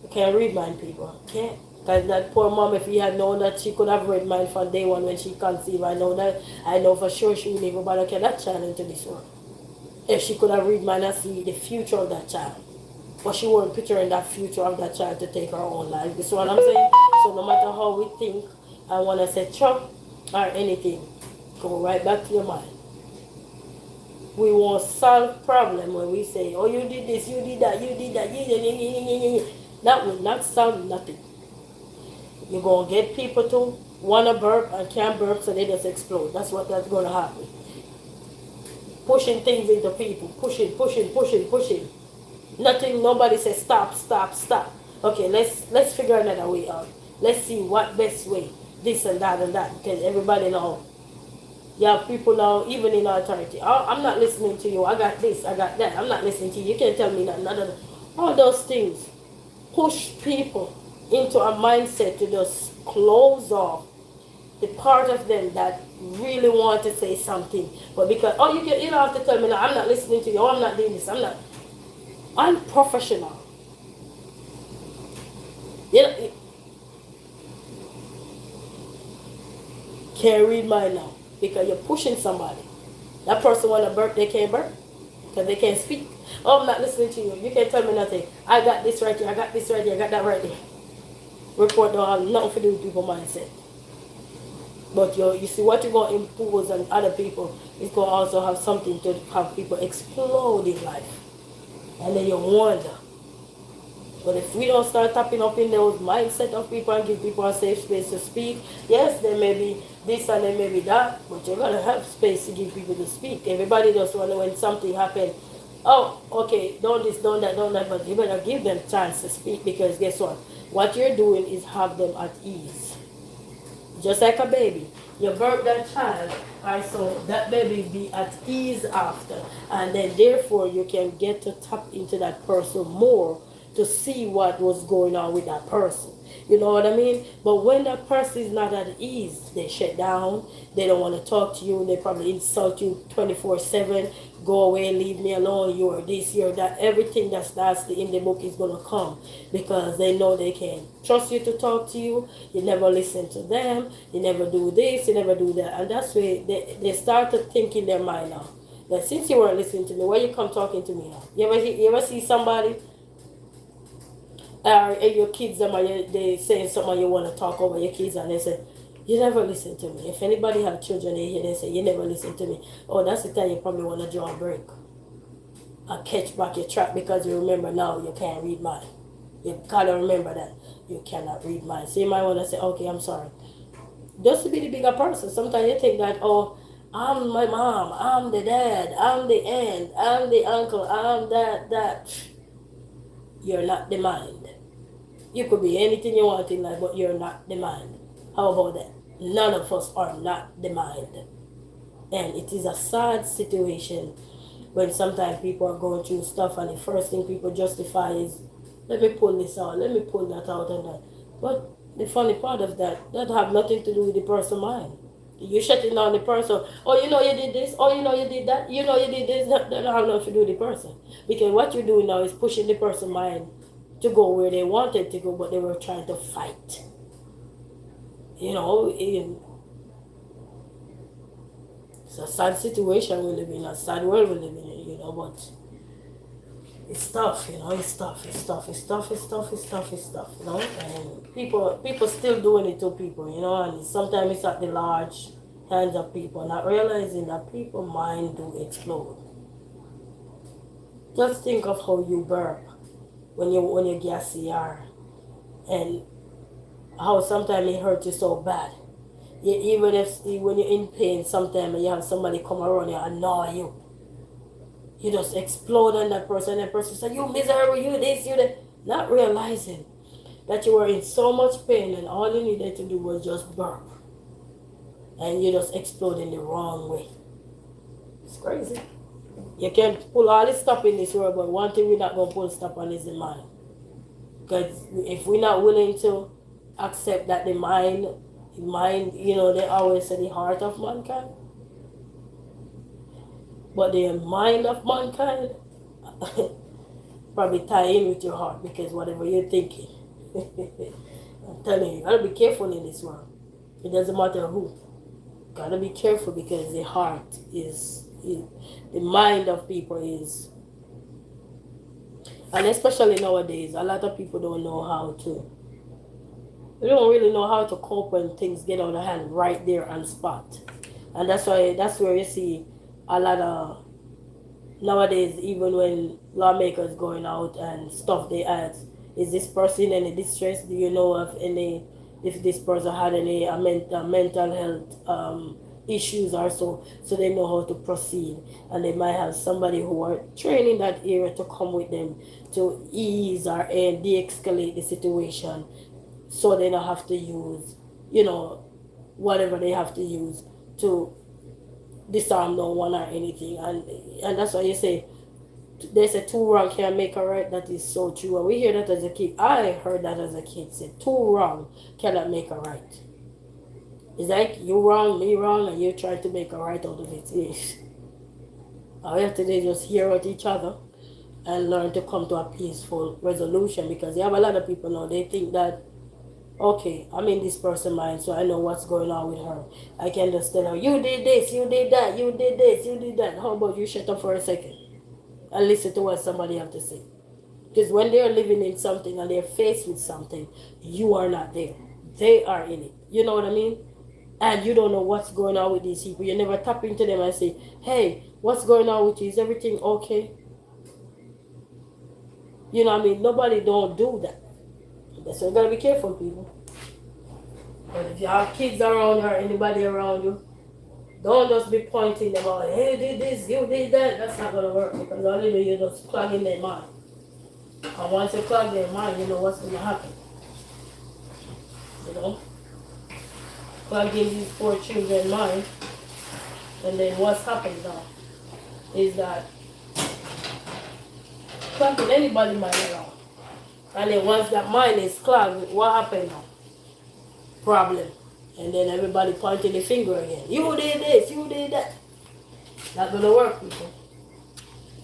you can't read mind, people. Can't. Because that poor mom, if you had known that she could have read mind from day one when she conceived, I know for sure she would never bother get that child into this world. If she could have read mind and see the future of that child. But she wasn't picturing that future of that child to take her own life. This is what I'm saying? So no matter how we think and want to say chop or anything, go right back to your mind. We won't solve problem when we say, oh, you did this, you did that, you did that. That will not solve nothing. You're going to get people to want to burp and can't burp, so they just explode. That's going to happen. Pushing things into people. Pushing. Nothing, nobody says stop. Okay, let's figure another way out. Let's see what best way. This and that. Because everybody know. You have people now, even in authority. Oh, I'm not listening to you. I got this, I got that. I'm not listening to you. You can't tell me nothing. All those things push people into a mindset to just close off the part of them that really want to say something. But because, oh, you don't have to tell me, no, I'm not listening to you. Oh, I'm not doing this. I'm not. Unprofessional. You know, can't read mine now because you're pushing somebody. That person want to burp, they can't burp because they can't speak. Oh, I'm not listening to you. You can't tell me nothing. I got this right here. I got this right here. I got that right here. Report don't have nothing to do with people's mindset. But you see what you're going to impose on other people is going to also have something to have people explode in life. And then you wonder. But if we don't start tapping up in those mindset of people and give people a safe space to speak, yes, there may be this and there may be that, but you're going to have space to give people to speak. Everybody just want to, when something happens, oh, okay, don't this, don't that, but you better give them a chance to speak, because guess what? What you're doing is have them at ease. Just like a baby. You birth that child, and so that baby be at ease after. And then therefore you can get to tap into that person more to see what was going on with that person. You know what I mean? But when that person is not at ease, they shut down, they don't want to talk to you, they probably insult you 24/7, go away, leave me alone, you're this, you're that. Everything that's nasty in the book is going to come, because they know they can trust you to talk to you, you never listen to them, you never do this, you never do that. And that's where they start to think in their mind now, that since you weren't listening to me, why you come talking to me now? You ever see somebody Or your kids, them are they saying something you want to talk over your kids, and they say, you never listen to me. If anybody have children, they hear they say, you never listen to me. Oh, that's the time you probably want to draw a break and catch back your track because you remember now you can't read mine. You gotta remember that you cannot read mine. So you might want to say, okay, I'm sorry. Just to be the bigger person. Sometimes you think that, oh, I'm my mom, I'm the dad, I'm the aunt, I'm the uncle, I'm that. You're not the mind. You could be anything you want in life, but you're not the mind. How about that? None of us are not the mind. And it is a sad situation when sometimes people are going through stuff and the first thing people justify is, let me pull this out, let me pull that out and that. But the funny part of that have nothing to do with the person's mind. You're shutting down the person. Oh, you know you did this. Oh, you know you did that. You know you did this. That don't have nothing to do with the person. Because what you're doing now is pushing the person's mind to go where they wanted to go, but they were trying to fight. You know, it's a sad situation we live in, a sad world we live in, you know, but it's tough, you know, it's tough, you know, and people still doing it to people, you know, and sometimes it's at the large hands of people, not realizing that people mind do explode. Just think of how you burp when you gas CR, and how sometimes it hurts you so bad. Even if when you're in pain, sometimes you have somebody come around you and annoy you. You just explode on that person, and that person says, you miserable, you this, you that. Not realizing that you were in so much pain and all you needed to do was just burp. And you just explode in the wrong way. It's crazy. You can pull all this stuff in this world, but one thing we're not going to pull stuff on is the mind. Because if we're not willing to accept that the mind, you know, they always say the heart of mankind. But the mind of mankind probably tie in with your heart because whatever you're thinking. I'm telling you gotta be careful in this world. It doesn't matter who. Gotta be careful because the heart is the mind of people is, and especially nowadays, a lot of people don't know how to. They don't really know how to cope when things get out of hand right there on spot, and that's where you see a lot of nowadays. Even when lawmakers going out and stuff, they ask, "Is this person in any distress? Do you know of any? If this person had any mental health issues or so they know how to proceed, and they might have somebody who are trained in that area to come with them to ease or de-escalate the situation, so they don't have to use, you know, whatever they have to use to disarm no one or anything." And that's why you say they say two wrong can't make a right. That is so true. And we hear that as a kid. I heard that as a kid. Say two wrong cannot make a right. It's like you wrong, me wrong, and you're trying to make a right out of it. All we have to do is just hear out each other and learn to come to a peaceful resolution, because you have a lot of people now, they think that, okay, I'm in this person's mind, so I know what's going on with her. I can just tell her, you did this, you did that, you did this, you did that. How about you shut up for a second and listen to what somebody have to say? Because when they're living in something and they're faced with something, you are not there. They are in it. You know what I mean? And you don't know what's going on with these people. You never tap into them and say, hey, what's going on with you? Is everything okay? You know what I mean? Nobody don't do that. That's why you gotta be careful, people. But if you have kids around you or anybody around you, don't just be pointing them out, hey, you did this, you did that. That's not gonna work, because all you do, you're just clogging their mind. And once you clog their mind, you know what's gonna happen. You know? Clogging these poor children's mind, and then what's happened now is that clogging anybody's mind around. And then once that mind is clogged, what happened now? Problem. And then everybody pointing the finger again. You did this, you did that. Not gonna work, people.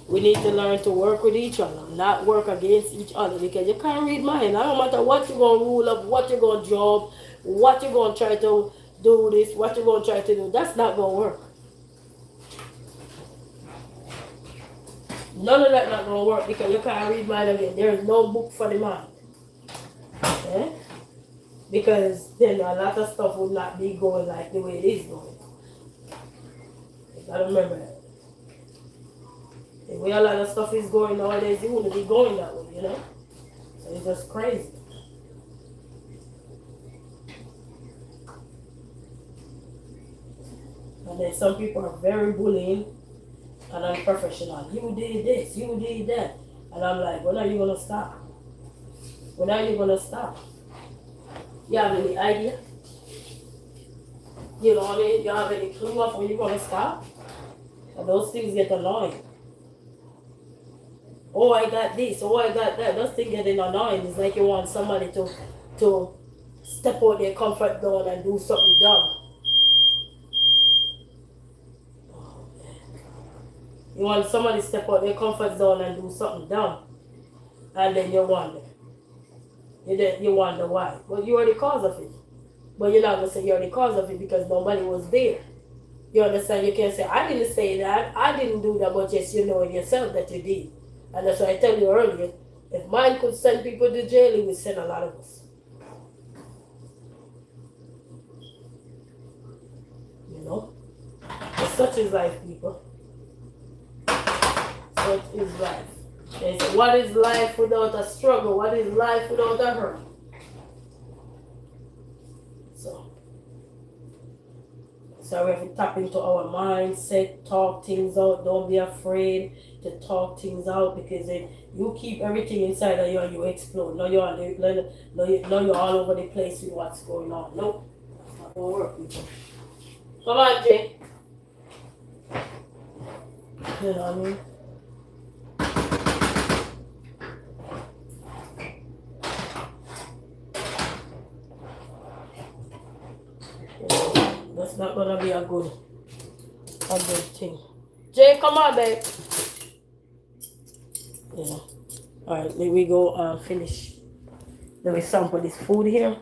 We need to learn to work with each other, not work against each other, because you can't read mind. I don't matter what you're gonna rule up, what you're gonna job, what you're gonna try to do this, what you're gonna try to do. That's not gonna work. None of that not gonna work, because you can't read mind again. There is no book for the mind. because then a lot of stuff would not be going like the way it is going. You gotta remember that. The way a lot of stuff is going nowadays, it wouldn't be going that way, you know? So it's just crazy. And then some people are very bullying and unprofessional. You did this, you did that. And I'm like, when are you gonna stop? When are you gonna stop? You have any idea? You know what I mean? You have any clue of when you're gonna stop? And those things get annoying. Oh, I got this, oh, I got that. Those things getting annoying. It's like you want somebody to step out their comfort zone and do something dumb. You want somebody to step out their comfort zone and do something dumb. And then you wonder. You wonder why. Well, you're the cause of it. But you're not going to say you're the cause of it because nobody was there. You understand? You can't say, I didn't say that. I didn't do that. But yes, you know it yourself that you did. And that's why I tell you earlier, if mine could send people to jail, it would send a lot of us. You know? But such is life, people. Such is life. They say, what is life without a struggle? What is life without a hurt? So we have to tap into our mindset, talk things out. Don't be afraid to talk things out because then you keep everything inside of you and you explode. Now you're all over the place with what's going on. Nope, that's not gonna work, people. Come on, Jay. You know what I mean? That's not gonna be a good thing. Jay, come on, babe. Yeah. Alright, let me go finish. Let me sample this food here.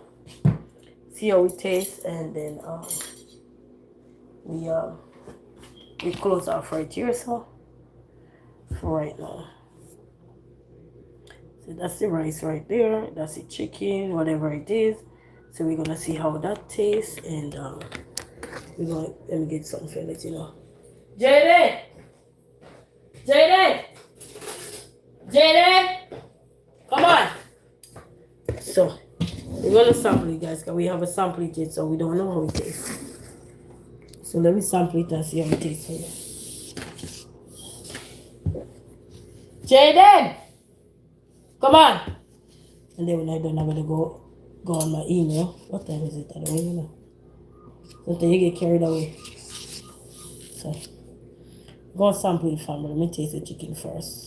See how it tastes, and then we close off right here, so for right now. So that's the rice right there. That's the chicken, whatever it is. So we're gonna see how that tastes, and we're gonna let me get something for you, let you know. Jaden! Jaden! Jaden! Come on! So we're gonna sample it, guys, because we haven't sampled it yet, so we don't know how it tastes. So let me sample it and see how it tastes for you. Jaden! Come on! And then when I'm done, I'm gonna go on my email. What time is it? I don't even know. Sometimes you get carried away. So go sample it, family. Let me taste the chicken first.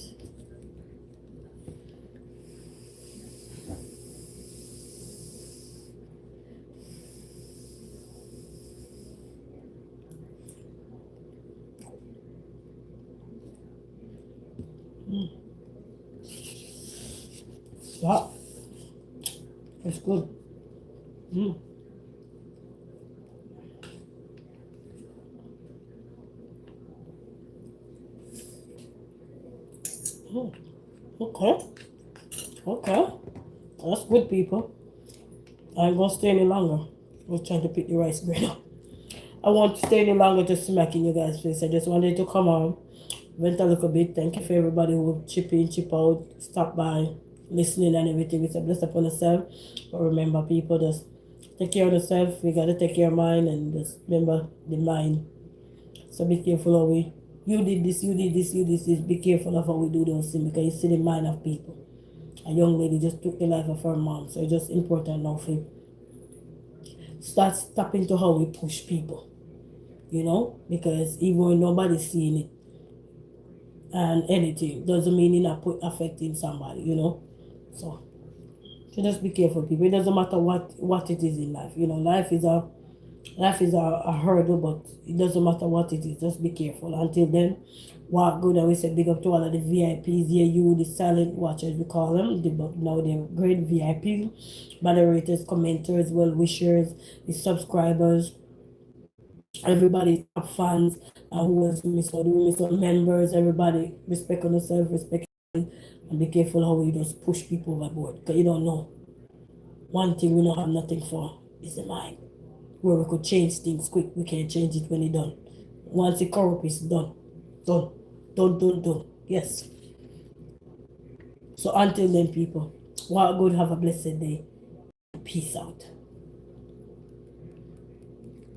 Wow, it's good. Okay. That's good, people. I ain't gonna stay any longer. I was trying to pick the rice bread up. I won't stay any longer just smacking you guys' face. I just wanted to come on, vent a little bit. Thank you for everybody who chip in, chip out, stop by, listening and everything. It's a bless upon yourself. But remember, people, just take care of yourself. We gotta take care of mind, and just remember the mind. So be careful how you did this, you did this, you did this. Be careful of how we do those things because you see the mind of people. A young lady just took the life of her mom, so it's just important now for start tapping to how we push people, you know, because even when nobody's seeing it and anything doesn't mean it's not affecting somebody, you know. So just be careful, people. It doesn't matter what it is in life, you know. Life is a hurdle, but it doesn't matter what it is. Just be careful. Until then, walk good. And we say big up to all of the VIPs here, you, the silent watchers, we call them. Now they're great VIPs, moderators, commenters, well wishers, the subscribers, everybody, top fans, who else miss out members, everybody, respect on yourself, respect, and be careful how you just push people overboard, because you don't know. One thing we don't have nothing for is the mind. Where we could change things quick, we can change it when it's done. Once it corrupt, it's done. Done. Done, done, done. Yes. So until then, people, what good, have a blessed day. Peace out.